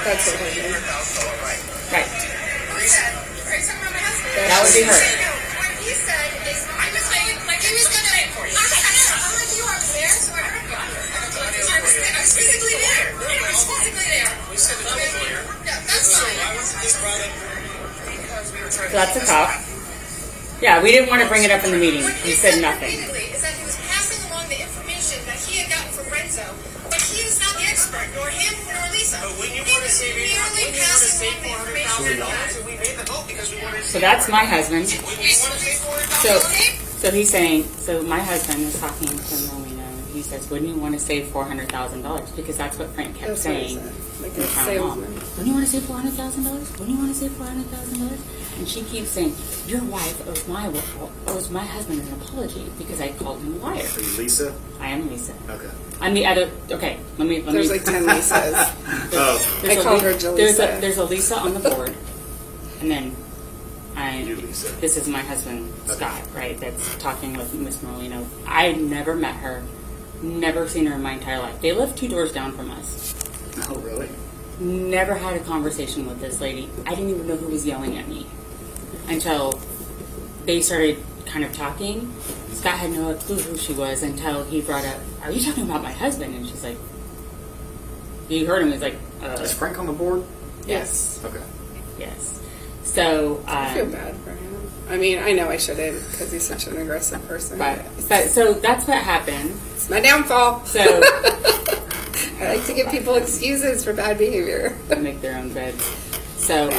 that's what her name. Right. That would be her. He said is, I was saying, like, he was gonna, I'm like, you are there, so I heard God. I was physically there. I was physically there. We said it earlier. Yeah, that's fine. I was just brought up because we were trying So that's a cop. Yeah, we didn't want to bring it up in the meeting. We said nothing. Is that he was passing along the information that he had gotten from Renzo, but he is not the expert, nor him, nor Lisa. But when you want to say merely passing along the information, we made the vote because we wanted to So that's my husband. When you want to say $400,000, So he's saying, so my husband is talking to Rowena, and he says, wouldn't you want to save $400,000? Because that's what Frank kept That's what I saying. said. Like in a town hall. salesman. Wouldn't you want to save $400,000? Wouldn't you want to save $400,000? And she keeps saying, your wife owes my husband an apology because I called him a liar. Are you Lisa? I am Lisa. Okay. I'm the other, okay, let me. There's like 10 Lisas. Oh, There's I a called her There's Jalisa. there's a Lisa on the board, and then you Lisa. this is my husband Scott, right? That's talking with Miss Merlino. I never met her, never seen her in my entire life. They live 2 doors down from us. Oh, really? Never had a conversation with this lady. I didn't even know who was yelling at me until they started kind of talking. Scott had no clue who she was until he brought up, "Are you talking about my husband?" And she's like, you heard him. He's like, Is Frank on the board? yes. Okay. Yes. So, I feel bad for him. I mean, I know I shouldn't because he's such an aggressive person. so that's what happened. It's my downfall. So I like to give people excuses for bad behavior. they make their own bed. So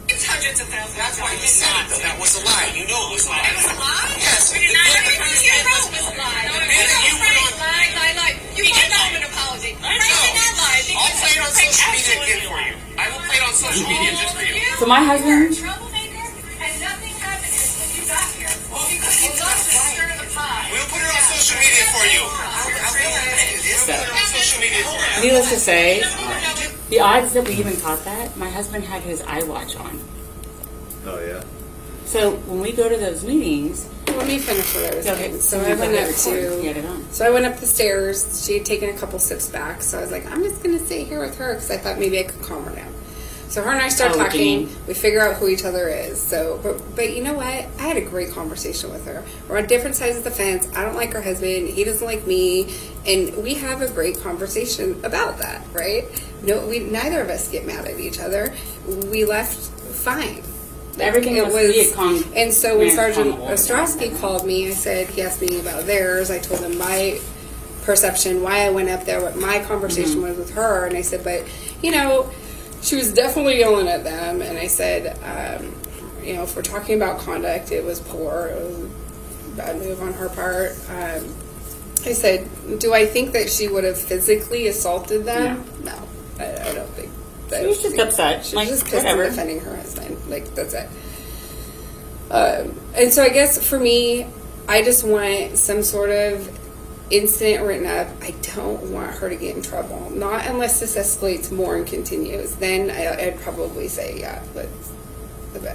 it's hundreds of thousands. That's why he said it, though. That was a lie. You know it was a lie. It was a lie? Yes. We did not have a it was a lie. No, you went on. lie. You did not have an apology. Frank did not lie. I'll play it on social media again for you. I will play it on social media just for you. So my husband, troublemaker, and nothing happened when you got here. Because you love to stir the pot. We'll put it on social media for you. We'll put it on social media for you. needless to say, the odds that we even caught that, my husband had his iWatch on. Oh, yeah. So when we go to those meetings, Let me finish what I was okay, saying. So I went up he had to. it on. So I went up the stairs. She had taken a couple steps back. So I was like, I'm just going to sit here with her because I thought maybe I could calm her down. So her and I start Oh, talking. Janine. We figure out who each other is. So, but you know what? I had a great conversation with her. We're on different sides of the fence. I don't like her husband. He doesn't like me, and we have a great conversation about that. Right? No, neither of us get mad at each other. We left fine. Everything was really calm. And so when ran Sergeant calm. Ostrowski called me, I said, he asked me about theirs. I told him my perception, why I went up there, what my conversation was with her. And I said, but, you know, she was definitely yelling at them. And I said, you know, if we're talking about conduct, it was poor. It was a bad move on her part. I said, do I think that she would have physically assaulted them? No, I don't think. She was just upset. She was Like, just pissed whatever. and defending her husband. Like, that's it. And so I guess for me, I just want some sort of incident written up. I don't want her to get in trouble. Not unless this escalates more and continues. Then I'd probably say, yeah, but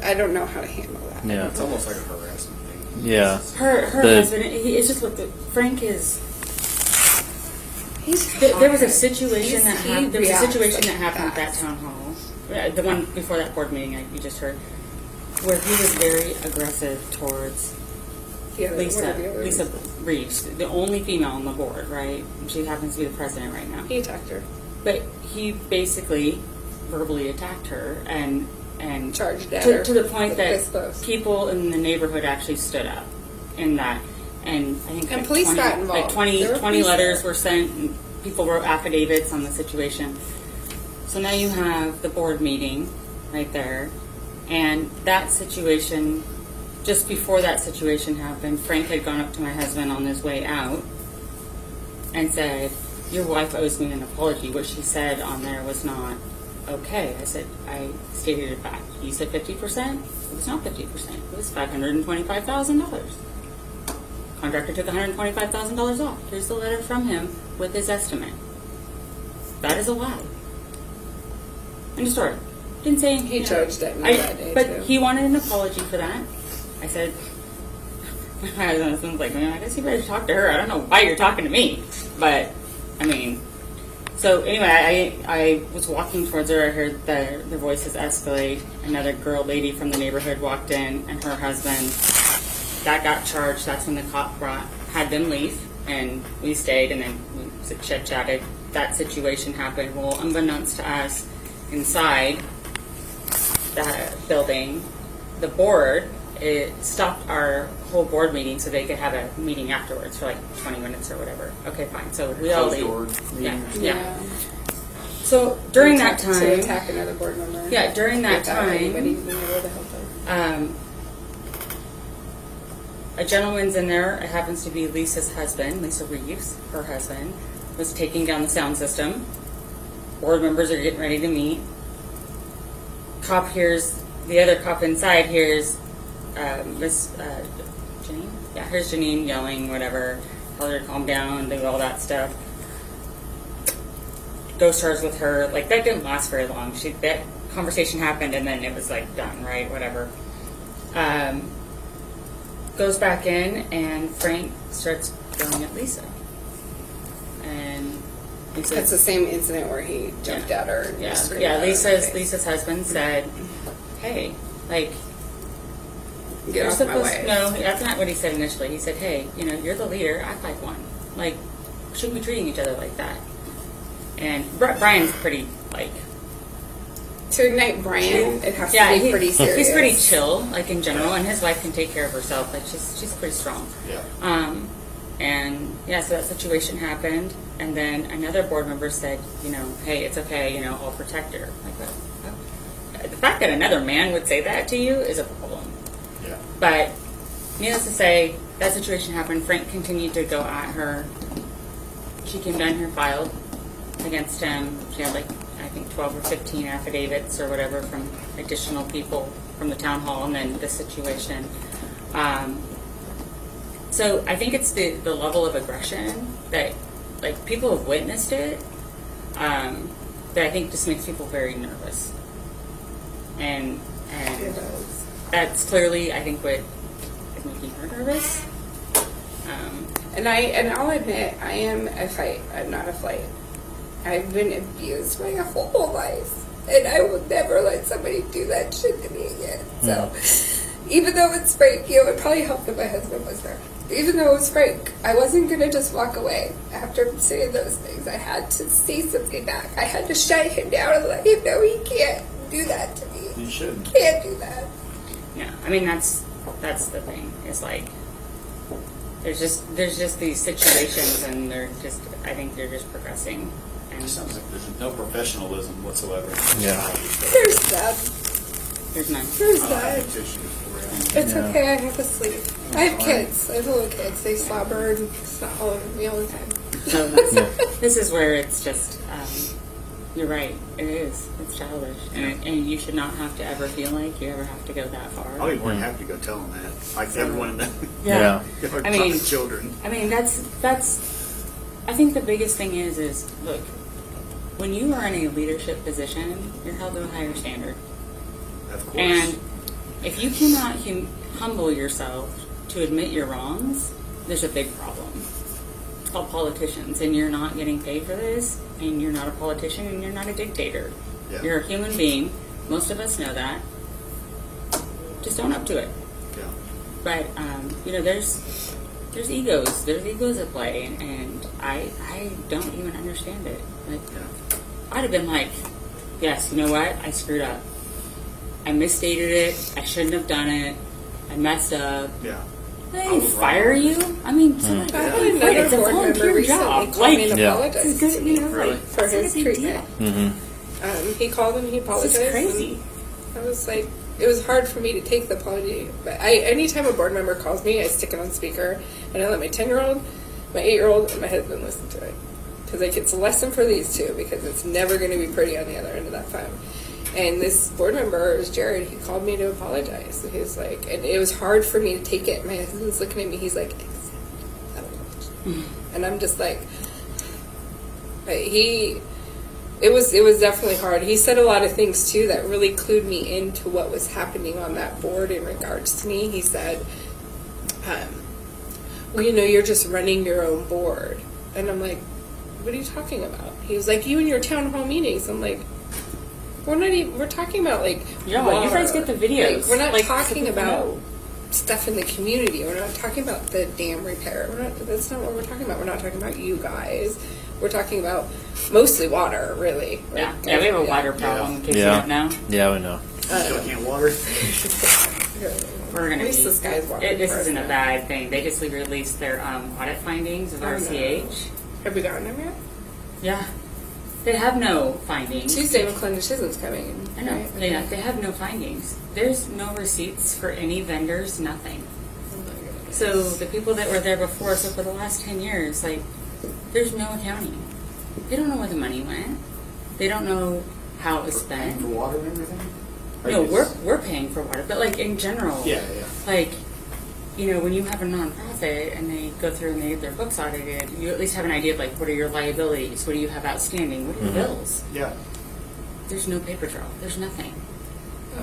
I don't know how to handle that. Yeah. It's almost like a harassment thing. Yeah. Her The- husband, it's just look, Frank is. He's There was a hard. situation that He happened. There was a reacts situation like that happened at that town hall, the one before that board meeting you just heard, where he was very aggressive towards The other- what are the others? Lisa Reeves, the only female on the board, right? She happens to be the president right now. He attacked her. But he basically verbally attacked her and Charged at her. to the point This that close. people in the neighborhood actually stood up in that. And I think And like police 20, got involved. Like 20, There were 20 police letters there. were sent. And people wrote affidavits on the situation. So now you have the board meeting right there. And that situation, just before that situation happened, Frank had gone up to my husband on his way out and said, your wife owes me an apology. What she said on there was not okay. I said, I stated it back. You said 50%? It was not 50%. It was $525,000. Contractor took $125,000 off. Here's the letter from him with his estimate. That is a lie. End of story. Didn't say He you know, charged at me that day, but too. he wanted an apology for that. I said, my husband's like, man, I guess you better talk to her. I don't know why you're talking to me, but I mean. So anyway, I was walking towards her. I heard the voices escalate. Another lady from the neighborhood walked in, and her husband. That got charged. That's when the cop had them leave, and we stayed, and then we chit-chatted. That situation happened. Well, unbeknownst to us, inside that building, the board stopped our whole board meeting so they could have a meeting afterwards for like 20 minutes or whatever. Okay, fine. So we all leave. Yeah. So during that To time, attack another board member. yeah, during that Without anybody time, being able to help her. a gentleman's in there. It happens to be Lisa's husband, Lisa Reeves, her husband, was taking down the sound system. Board members are getting ready to meet. Cop hears, the other cop inside hears Miss Janine? Yeah, here's Janine yelling, whatever. Tell her to calm down, do all that stuff. Ghost stars with her. Like, that didn't last very long. That conversation happened and then it was like done, right? Whatever. Goes back in and Frank starts yelling at Lisa. And Lisa, That's the same incident where he jumped at her. And just screamed at her in the face. Lisa's husband said, "Hey, like, Get you're off my supposed wife. no, that's not what he said initially. He said, hey, you know, you're the leader. Act like one. Like, shouldn't be treating each other like that." And Brian's pretty like. To ignite Brian, it has Yeah, to be pretty serious. he's pretty chill, like in general, and his wife can take care of herself. Like she's pretty strong. Yeah. And yeah, so that situation happened, and then another board member said, you know, hey, it's okay, you know, I'll protect her. Like what? The fact that another man would say that to you is a problem. Yeah. But needless to say, that situation happened. Frank continued to go at her. She came down here, filed against him. She had like, I think 12 or 15 affidavits or whatever from additional people from the town hall, and then the situation. So I think it's the level of aggression that, like, people have witnessed it, that I think just makes people very nervous. And that's clearly, I think, what is making her nervous. And I'll admit, I am a fight. I'm not a flight. I've been abused my whole life, and I will never let somebody do that shit to me again. So, even though it's Frank, it would probably help that my husband was there. Even though it was Frank, I wasn't gonna just walk away after saying those things. I had to say something back. I had to shut him down and let him know he can't do that to me. You shouldn't. Can't do that. Yeah, I mean that's the thing. It's like there's just these situations, and I think they're just progressing. And It sounds like there's no professionalism whatsoever. Yeah. There's that. there's none. There's I that. have tissues for you. It's okay. I have to sleep. I have kids. I have little kids. They slobber and snot all over me all the time. So this is where it's just you're right. It is. It's childish, and you should not have to ever feel like you ever have to go that far. I'll be more than happy to go tell them that. Like everyone in the Yeah. I mean, children. I mean, that's. I think the biggest thing is look, when you are in a leadership position, you're held to a higher standard, Of course. and if you cannot humble yourself to admit your wrongs, there's a big problem. It's called politicians, and you're not getting paid for this, and you're not a politician, and you're not a dictator. Yeah. You're a human being. Most of us know that. Just own up to it. Yeah. But there's egos. There's egos at play, and I don't even understand it. Like, I'd have been like, yes, you know what? I screwed up. I misstated it. I shouldn't have done it. I messed up. Yeah. They I didn't was fire wrong. you. I mean, somebody I had it's another a board member volunteer recently job. call me and Yeah. apologize It's good, to me Really? for his It's a big treatment. deal. He called and he apologized. It's crazy. I was like, it was hard for me to take the apology. But anytime a board member calls me, I stick it on speaker, and I let my 10-year-old, my 8-year-old, and my husband listen to it. Because like, it's a lesson for these two, because it's never going to be pretty on the other end of that phone. And this board member, is Jared, he called me to apologize. And he was like, and it was hard for me to take it. My husband's looking at me, he's like, and I'm just like, it was definitely hard. He said a lot of things too that really clued me into what was happening on that board in regards to me. He said, well, you're just running your own board. And I'm like, what are you talking about? He was like, you and your town hall meetings. I'm like, we're talking about like, Yeah, water. you guys get the videos. Like, we're not Like, talking people about know. stuff in the community. We're not talking about the dam repair. That's not what we're talking about. We're not talking about you guys. We're talking about mostly water, really. Yeah, we have a water problem. In case you Yeah. don't know, Yeah, we know. Still can't water. we're going At to least be. this guy's water. This isn't a bad thing. They just released their audit findings of Oh, no. RCH. Have we gotten them yet? Yeah, they have no findings. Tuesday, McClendon Chisholm's coming. I know. Right? They have no findings. There's no receipts for any vendors, nothing. So the people that were there before, so for the last 10 years, like, there's no accounting. They don't know where the money went. They don't know how it was spent. For water and everything? No, we're paying for water, but like in general, Yeah. like, when you have a nonprofit and they go through and they get their books audited, you at least have an idea of like, what are your liabilities? What do you have outstanding? What are your bills? Yeah. There's no paper trail. There's nothing.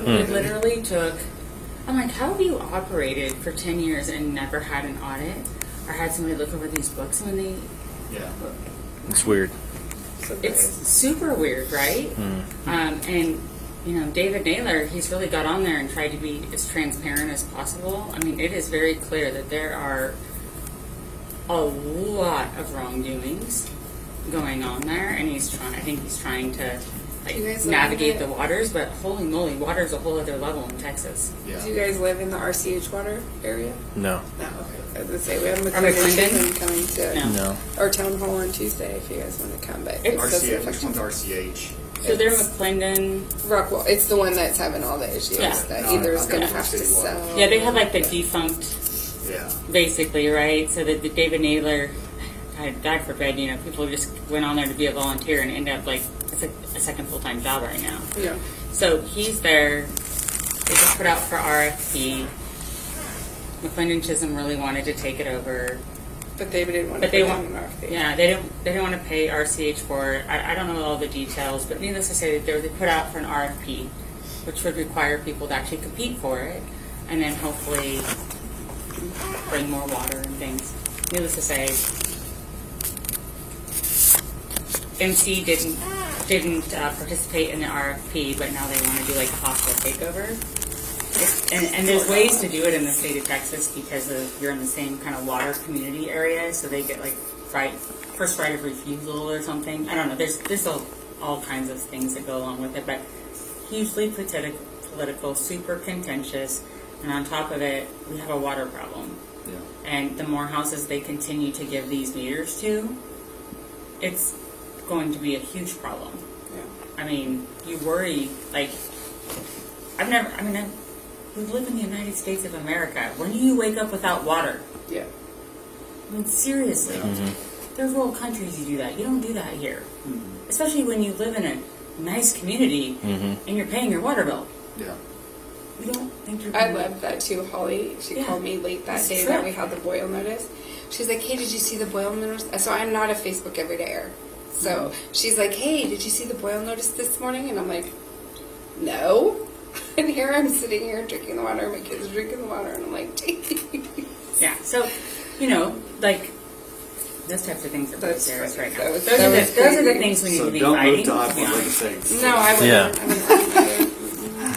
It literally took. I'm like, how have you operated for 10 years and never had an audit or had somebody look over these books when they? Yeah. It's weird. It's super weird, right? And David Naylor, he's really got on there and tried to be as transparent as possible. I mean, it is very clear that there are a lot of wrongdoings going on there, and I think he's trying to like You guys navigate live in the waters. But holy moly, water's a whole other level in Texas. Yeah. Do you guys live in the RCH water area? No. No. Okay. I was going to say, we have McClendon? McClendon coming to No. No. our town hall on Tuesday if you guys want to come. But it doesn't RCH. affect Which one's RCH? So they're McClendon. Rockwell. It's the one that's having all the issues Yeah. that No, either is okay. going to have to City water. sell. Yeah, they had like the defunct, Yeah. basically, right? So that the David Naylor, God forbid, people just went on there to be a volunteer and end up like a second full-time job right now. Yeah. So he's there. They just put out for RFP. McClendon and Chisholm really wanted to take it over. But they didn't want But to they put want, it in an RFP. yeah, they didn't want to pay RCH for it. I don't know all the details, but needless to say, they put out for an RFP, which would require people to actually compete for it, and then hopefully bring more water and things. Needless to say, MC didn't participate in the RFP, but now they want to do like a hostile takeover. And there's ways to do it in the state of Texas because you're in the same kind of water community area, so they get like first right of refusal or something. I don't know. There's all kinds of things that go along with it, but hugely political, super contentious, and on top of it, we have a water problem. Yeah. And the more houses they continue to give these meters to, it's going to be a huge problem. Yeah. I mean, you worry, like, we live in the United States of America. When do you wake up without water? Yeah. I mean, seriously. Mm-hmm. There's rural countries you do that. You don't do that here. Especially when you live in a nice community and you're paying your water bill. Yeah. You don't think you're I loved that too, Holly. She Yeah. called me late that It's day true. that we had the boil notice. She's like, hey, did you see the boil notice? So I'm not a Facebook everydayer. So she's like, hey, did you see the boil notice this morning? And I'm like, no. And here I'm sitting here drinking the water, my kids are drinking the water, and I'm like, Yeah. So, like, those types of things are pretty That's serious funny. right now. That was- Those that are was the crazy. things we need So to be don't fighting. move to to hot be like honest. No, I wouldn't. Yeah. I wouldn't.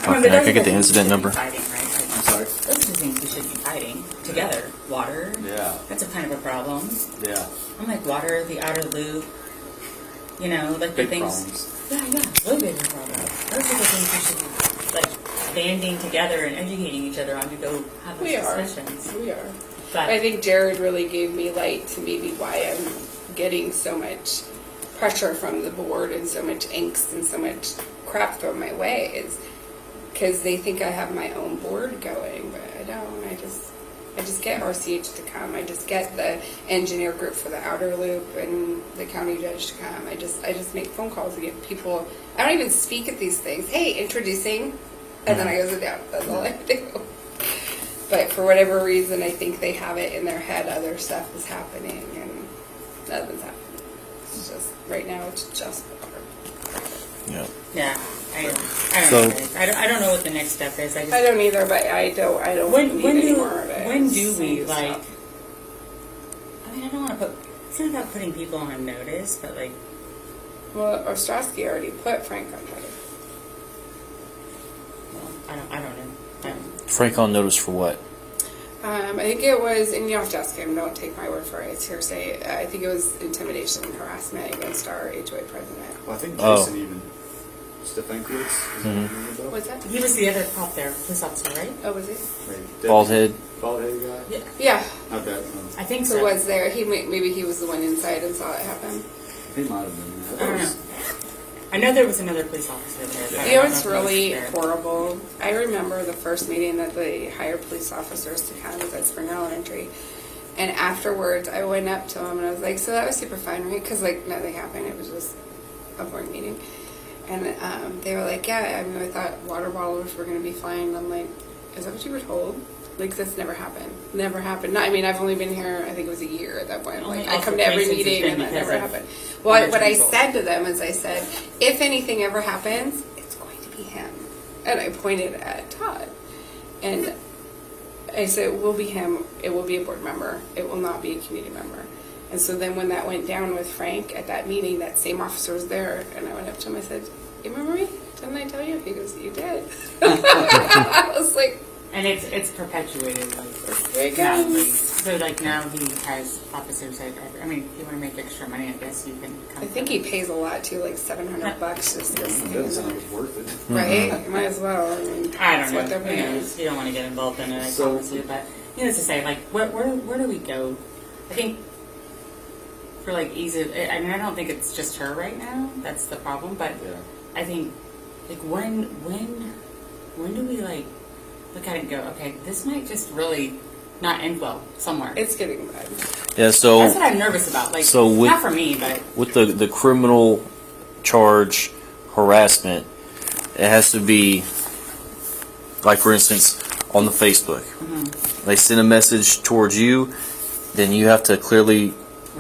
I mean, Okay, I those could are get the things incident we should number. be fighting, right? I'm sorry. Those are the things we should be fighting together. Water. Yeah. That's a kind of a problem. Yeah. I'm like water, the outer loop. Like the Big things. problems. Yeah, way bigger problems. Those are the things we should be like banding together and educating each other on to go have those We are. discussions. We are. But I think Jared really gave me light to maybe why I'm getting so much pressure from the board and so much angst and so much crap thrown my way is because they think I have my own board going, but I don't. I just get RCH to come. I just get the engineer group for the outer loop and the county judge to come. I just make phone calls to get people. I don't even speak at these things. Hey, introducing, and then I go sit down. That's all I do. But for whatever reason, I think they have it in their head other stuff is happening, and nothing's happening. It's just, right now, it's just the board. Yeah. yeah, I don't So- know. Guys. I don't know what the next step is. I don't either, but I don't When need any do more of it. when do we It's like? not- I mean, I don't want to put. It's not about putting people on notice, but like, Well, Ostrowski already put Frank on notice. well, I don't know. Frank on notice for what? I think it was, and you have to ask him, don't take my word for it, it's hearsay. I think it was intimidation and harassment against our HOA president. Well, I think Oh. Jason even. Stefankiewicz. What's that? He was the other cop there, police officer, right? Oh, was he? Bald head. Bald head guy. Yeah, Okay. I think who so. was there. Maybe he was the one inside and saw it happen. He might have been. I don't know. I know there was another police officer there. but I You know, don't it's if he was really there. horrible. I remember the first meeting that they hired police officers to come was at Spring Elementary. And afterwards, I went up to them and I was like, so that was super fun, right? Because, like, nothing happened. It was just a boring meeting. And they were like, yeah, I mean, I thought water bottlers were going to be flying. And I'm like, is that what you were told? Like, this never happened. Never happened. No, I mean, I've only been here, I think it was a year at that point. Only Like, I come to every altercations has meeting been and that because never of happened. Well, other what I people. said to them is I said, if anything ever happens, it's going to be him. And I pointed at Todd. And I said, it will be him. It will be a board member. It will not be a community member. And so then when that went down with Frank at that meeting, that same officer was there. And I went up to him, I said, you remember me? Didn't I tell you? He goes, you did. I was like, And it's perpetuated. Like, there it madly. goes. So like now he has officers that, I mean, if you want to make extra money, I guess you can come. I think he pays a lot too, like $700 just this That doesn't sound like it's worth it. right? Might as well. I mean, I that's don't know. what they're Who paying. knows? You don't want to get involved in it, I So- promise you. But needless to say, like, where do we go? I think for like ease of, I mean, I don't think it's just her right now. That's the problem. But Yeah. I think like when do we like look at it and go, okay, this might just really not end well somewhere. It's getting bad. Yeah. So That's what I'm nervous about. Like, So with- not for me, but with the criminal charge harassment, it has to be, like for instance, on the Facebook. They send a message towards you, then you have to clearly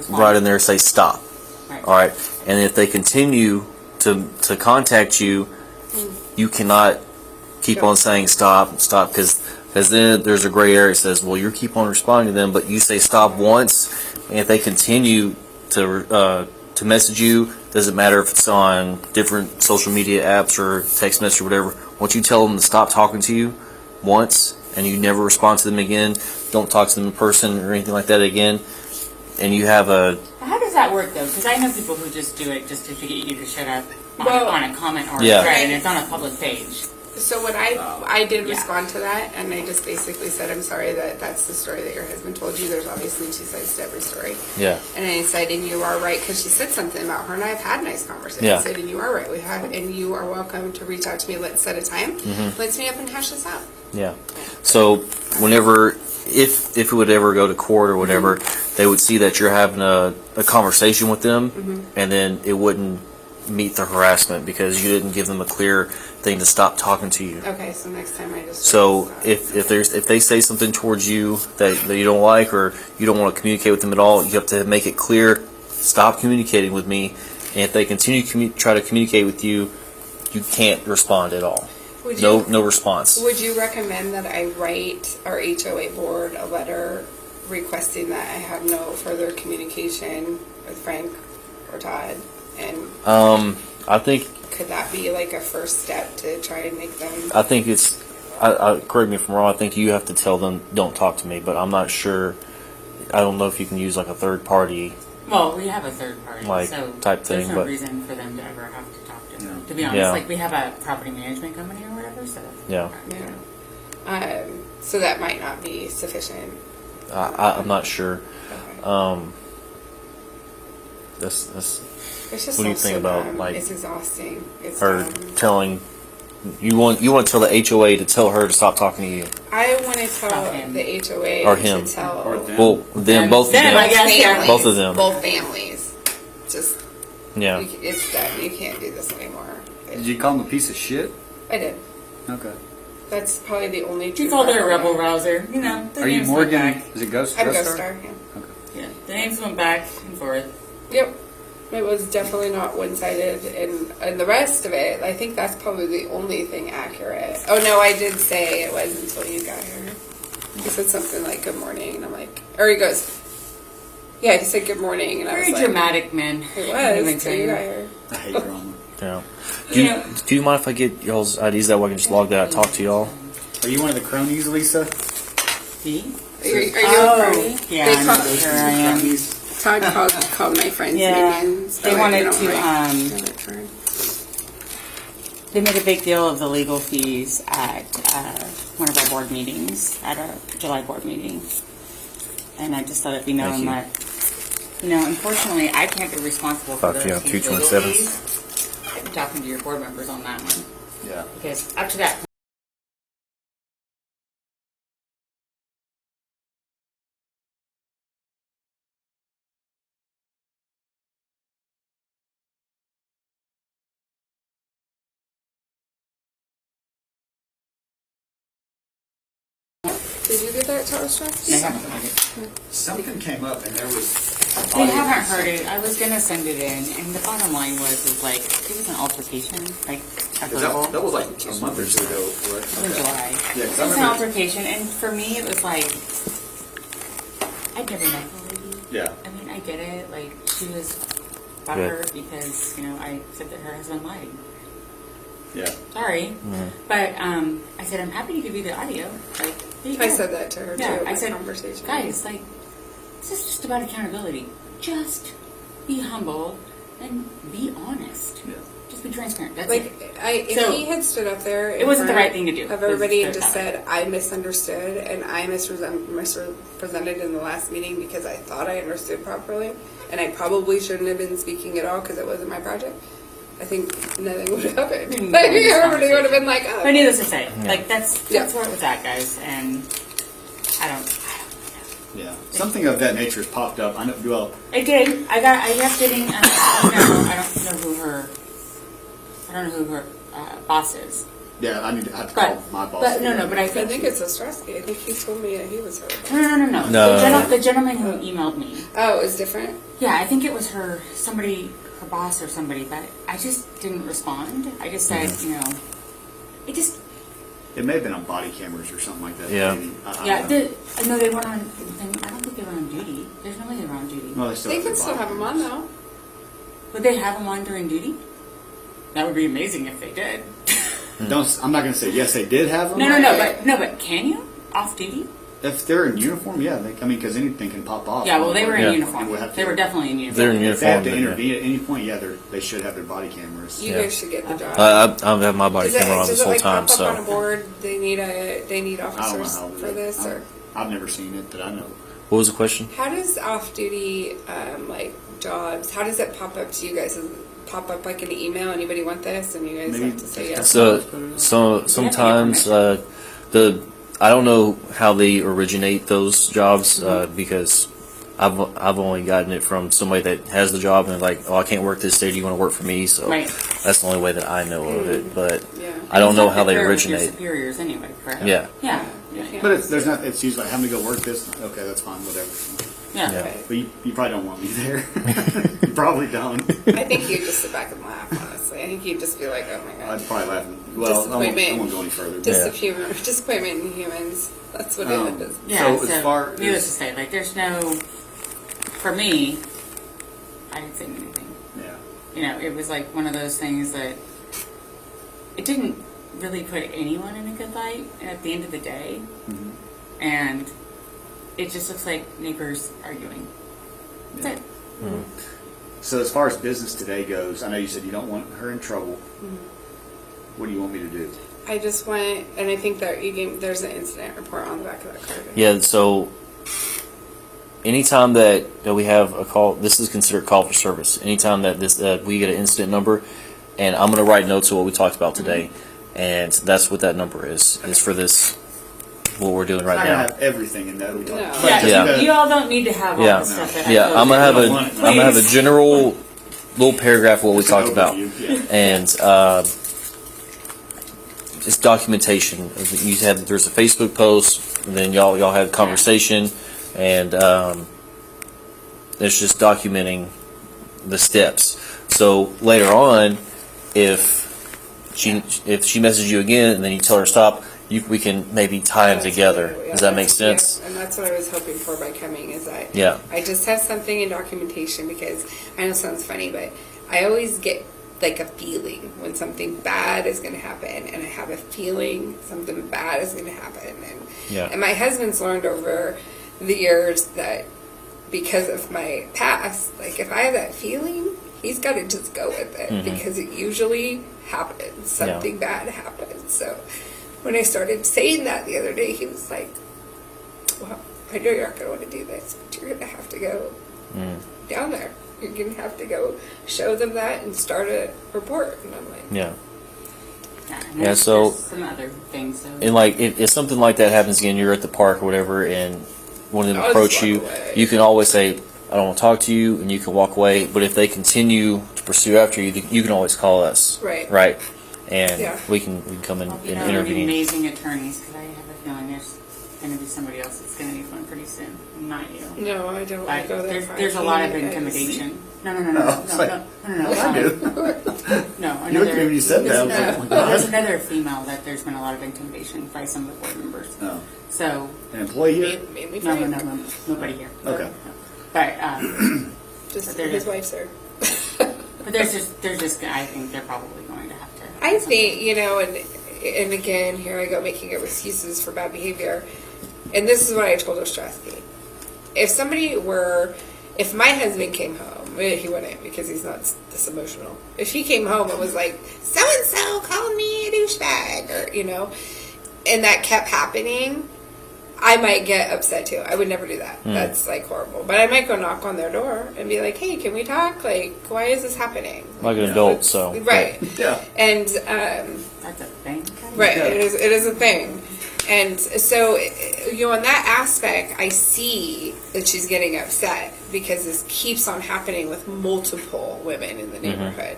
write in there, say stop. Right. All right. And if they continue to contact you, you cannot keep on saying stop, because then there's a gray area that says, well, you keep on responding to them, but you say stop once, and if they continue to message you, doesn't matter if it's on different social media apps or text message or whatever, once you tell them to stop talking to you once, and you never respond to them again, don't talk to them in person or anything like that again, and you have a... How does that work though? Because I know people who just do it just to get you to shut up on a comment or Yeah. a thread, and it's on a public page. So when I did respond to that, and I just basically said, I'm sorry that that's the story that your husband told you. There's obviously two sides to every story. Yeah. And I said, and you are right, because she said something about her, and I've had nice conversations. Yeah. I said, and you are right. We have, and you are welcome to reach out to me. Let's set a time. Let's meet up and hash this out. Yeah. So whenever, if it would ever go to court or whatever, they would see that you're having a conversation with them, and then it wouldn't meet the harassment because you didn't give them a clear thing to stop talking to you. Okay, so next time I just... So if they say something towards you that you don't like, or you don't want to communicate with them at all, you have to make it clear, stop communicating with me. And if they continue to try to communicate with you, you can't respond at all. No response. Would you recommend that I write our HOA board a letter requesting that I have no further communication with Frank or Todd? And I think could that be like a first step to try and make them... I think it's, correct me if I'm wrong, I think you have to tell them, don't talk to me, but I'm not sure, I don't know if you can use like a third party, Well, we have a third party, like, so type thing, there's no but- reason for them to ever have to talk to them. To be honest, Yeah. like we have a property management company or whatever, so Yeah. Yeah. So that might not be sufficient. I'm not sure. Okay. That's It's just what do you also think about, dumb. like, It's exhausting. It's her dumb. telling, you want to tell the HOA to tell her to stop talking to you. I want to tell Stop him. the HOA Or him. to tell Or them. Well, them, both of Them, I them. guess, yeah. families, Both of them. Both families. Just, Yeah. it's done. You can't do this anymore. Did you call him a piece of shit? I did. Okay. That's probably the only you truth. called her I a rebel know. rouser. You know, the Are you names went Morgan? back. Is it Ghost? I'm Ghost Ghost Star? Star. Yeah. Yeah, the names went back and forth. Yep. It was definitely not one-sided, and the rest of it, I think that's probably the only thing accurate. Oh no, I did say it was until you got here. He said something like "Good morning," and I'm like, or he goes, "Yeah," he said "Good morning," and I Very was like, dramatic, man. "It I can't was even until tell you you. got here." I hate drama. Yeah. You know- Do you mind if I get y'all's IDs? That way I can just log that out and talk to y'all? Are you one of the cronies, Lisa? Me? Are you Oh, a party? yeah, They I'm call- sure I am. Cronies? Todd called my friends Yeah, names. they wanted to, They made a big deal of the legal fees at one of our board meetings, at our July board meeting. And I just let it be known you. that, unfortunately, I can't be responsible for Fuck those yeah, huge 227s. legal fees. I've been talking to your board members on that one. Yeah. Because up to that point, Did you get that, Charles? they haven't heard it. Something came up and there was... They haven't heard it. I was gonna send it in, and the bottom line was like it was an altercation, like a verbal. That was like a month or two ago, right? in July. Yeah, 'cause It I was an remember... altercation, and for me, it was like I'd never met the lady. Yeah. I mean, I get it. Like she was butthurt because I said that her husband lied. Yeah. Sorry, but I said I'm happy to give you the audio. Like there you I go. said that to her Yeah, too. I In said, conversation. guys, like this is just about accountability. Just be humble and be honest. Yeah. Just be transparent. That's Like, it. if So, he had stood up there, it wasn't the right thing to do. of everybody, and Let's just put it that said, "I misunderstood and I misrepresented in the last meeting because I thought I understood properly, and I probably shouldn't have been speaking at all because it wasn't my project." I think nothing would have happened. Didn't Like, go into this everybody would have been like, "Oh." But needless to say, like that's Yeah. where it was at, guys, and I don't. Yeah. Something of that nature has popped up. I know, well, It did. I kept getting. I don't know who her I don't know who her boss is. Yeah, I have to call my boss. But no, but I I think think it's Ostrowski. I think he told me that he was her. no. No. The gentleman who emailed me. Oh, it was different? Yeah, I think it was her boss or somebody, but I just didn't respond. I just said, it just. It may have been on body cameras or something like that. Yeah. Maybe. I Yeah, don't know. I know they weren't on. I don't think they were on duty. There's no way they were on duty. No, they still They have can their still body have him on, cameras. though. Would they have them on during duty? That would be amazing if they did. I'm not going to say yes, they did have them. But can you off duty? If they're in uniform, yeah. Because anything can pop off. Yeah, well, they were in Yeah. uniform. We'll have to- They were definitely in uniform. They're in If they have to uniform. intervene at any point, yeah, they should have their body cameras. You Yeah. guys should get the job. I've had my body camera on does this it whole like time, pop up on a so. board? They need I don't know officers how for this, or I've never seen it that I know. What was the question? how does off-duty like jobs? How does it pop up to you guys? Does it pop up like an email? Anybody want this? And you guys Maybe have to say yes. So sometimes I don't know how they originate those jobs because I've only gotten it from somebody that has the job and like, oh, I can't work this day. Do you want to work for me? So Right. that's the only way that I know of it. But Yeah. I don't know It's how not they fair with your originate. superiors anyway, correct? Yeah. Yeah. But there's not. It's usually like, having to go work this. Okay, that's fine. Whatever. Yeah. Yeah. Okay. But you probably don't want me there. You probably don't. I think you'd just sit back and laugh. Honestly, I think you'd just be like, "Oh my god." I'd probably laugh. Well, I won't go any further. Disappointment in humans. That's what it is. Yeah, So as far needless as- to say, like, there's no, for me, I didn't say anything. Yeah. It was like one of those things that it didn't really put anyone in a good light at the end of the day. Mm-hmm. And it just looks like neighbors arguing. That's it. So as far as business today goes, I know you said you don't want her in trouble. What do you want me to do? I just went, and I think that there's an incident report on the back of that card. Yeah. So anytime that we have a call, this is considered call for service. Anytime that we get an incident number, and I'm going to write notes of what we talked about today, and that's what that number is for this. What we're doing right I'm now. not gonna have everything in that we talked No. about. Yeah, Just Yeah. gotta- you all don't need to have all Yeah. the stuff that I Yeah, told I'm you. gonna have I a want it. I'm gonna have a Please. general little paragraph of what we just an talked about, overview, yeah. and just documentation. There's a Facebook post, and then y'all had a conversation, and it's just documenting the steps. So later on, if she messages you again, and then you tell her to stop, we can maybe tie them together. Does that make sense? Yeah, and that's what I was hoping for by coming, is that Yeah. I just have something in documentation, because I know it sounds funny, but I always get like a feeling when something bad is going to happen, and I have a feeling something bad is going to happen. And my husband's learned over the years that because of my past, like if I have that feeling, he's got to just go with it, because it usually happens. Something bad happens. So when I started saying that the other day, he was like, well, I know you're not going to want to do this, but you're going to have to go down there. You're going to have to go show them that and start a report. And I'm like, Yeah. And Yeah, there's so- some other things. So. And like if something like that happens again, you're at the park or whatever, and one of them I'll approach just walk you, away. you can always say, "I don't want to talk to you," and you can walk away. But if they continue to pursue after you, you can always call us. Right. Right. And Yeah. we can come in Hope and you know any intervene. amazing attorneys, because I have a feeling there's going to be somebody else that's going to need one pretty soon, not you. no, I don't want to go there. There's a lot of intimidation. No. it's like, I do. No, You looked at me when you said that. I was like, oh my There's God. another female that there's been a lot of intimidation by some of the board members. No. So, An employee here? Mainly no, Frank. nobody here. Okay. But, Just There his is. wife's there. but there's just, I think they're probably going to have to. I think, and again, here I go making up excuses for bad behavior. And this is what I told Ostrowski. If my husband came home, he wouldn't, because he's not this emotional. If he came home and was like, so-and-so called me a douchebag, or, and that kept happening, I might get upset too. I would never do that. That's like horrible. But I might go knock on their door and be like, hey, can we talk? Like, why is this happening? Like an adult, so Right. Yeah. And, That's a thing. right, Yeah. it is a thing. And so, in that aspect, I see that she's getting upset because this keeps on happening with multiple women in the neighborhood.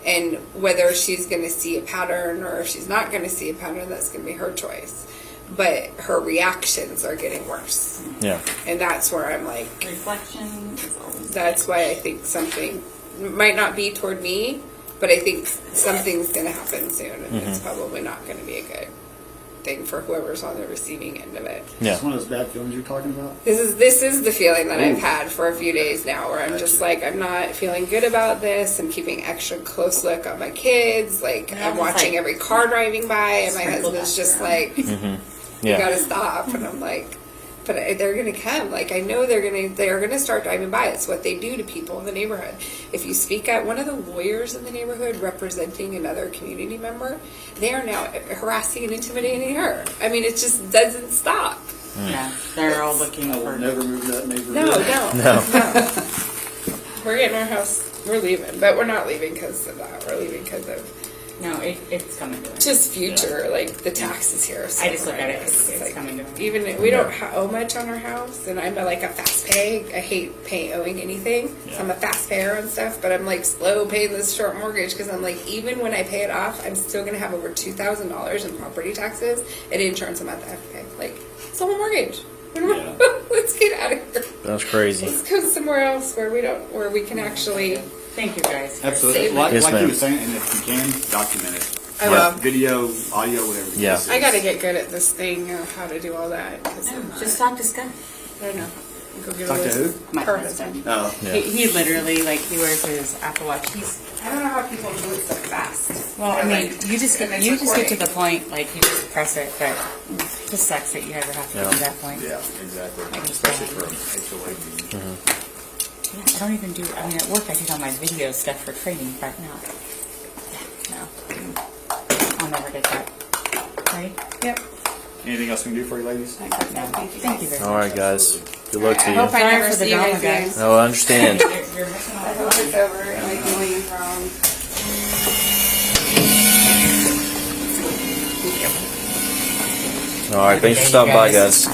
And whether she's going to see a pattern or if she's not going to see a pattern, that's going to be her choice. But her reactions are getting worse. Yeah. And that's where I'm like, Reflection is always. that's why I think something might not be toward me, but I think something's going to happen soon, and it's probably not going to be a good thing for whoever's on the receiving end of it. Yeah. It's one of those bad feelings you're talking about. This is the feeling that I've had for a few days now, where I'm just like, I'm not feeling good about this. I'm keeping extra close look on my kids. Like, Yeah, I'm watching like- every car driving by, and my Sprinkle husband's that just around. like, you Yeah. gotta stop. And I'm like, but they're gonna come. Like, I know they're gonna start driving by. It's what they do to people in the neighborhood. If you speak at one of the lawyers in the neighborhood representing another community member, they are now harassing and intimidating her. I mean, it just doesn't stop. Yeah, they're all looking I will for. never move that neighborhood. No. We're getting our house. We're leaving, but we're not leaving because of that. We're leaving because of No, it's coming to us. just future, like the taxes here. Are so I just look at it horrendous. as it's coming to me. Even we don't owe much on our house, and I'm like a fast pay. I hate owing anything. So I'm a fast payer on stuff, but I'm like slow paying this short mortgage because I'm like, even when I pay it off, I'm still gonna have over $2,000 in property taxes and insurance amount that I have to pay. Like, it's a whole mortgage. Let's get out of here. That's crazy. Let's go somewhere else where we can actually. Thank you guys. Absolutely. Save Like, it. Yes, like ma'am. you were saying, and if you can, document it. I will. Video, audio, whatever. the Yeah. case is. I gotta get good at this thing, how to do all that. Cause Just talk to Scott. I don't know. Go get a Talk to list. who? My Her husband. Oh. Yeah. He literally, like, he wears his Apple Watch. I don't know how people do it so fast. Well, I mean, you just And get it's to the point, like, you just press it, but it just sucks that you ever have to Yeah. do that point. Yeah, exactly. Like, Especially for an HOA meeting. Yeah, I don't even do. I mean, at work I do all my video stuff for training, but no, I'll never get that. Right? Yep. Anything else we can do for you, ladies? No. Thank you very All much. right, guys. Good luck to I you. hope I Sorry never for the see you drama, guys again. guys. Oh, I understand. You're missing I out. hope it's over and like doing is wrong. All right. Thanks for stopping by, guys.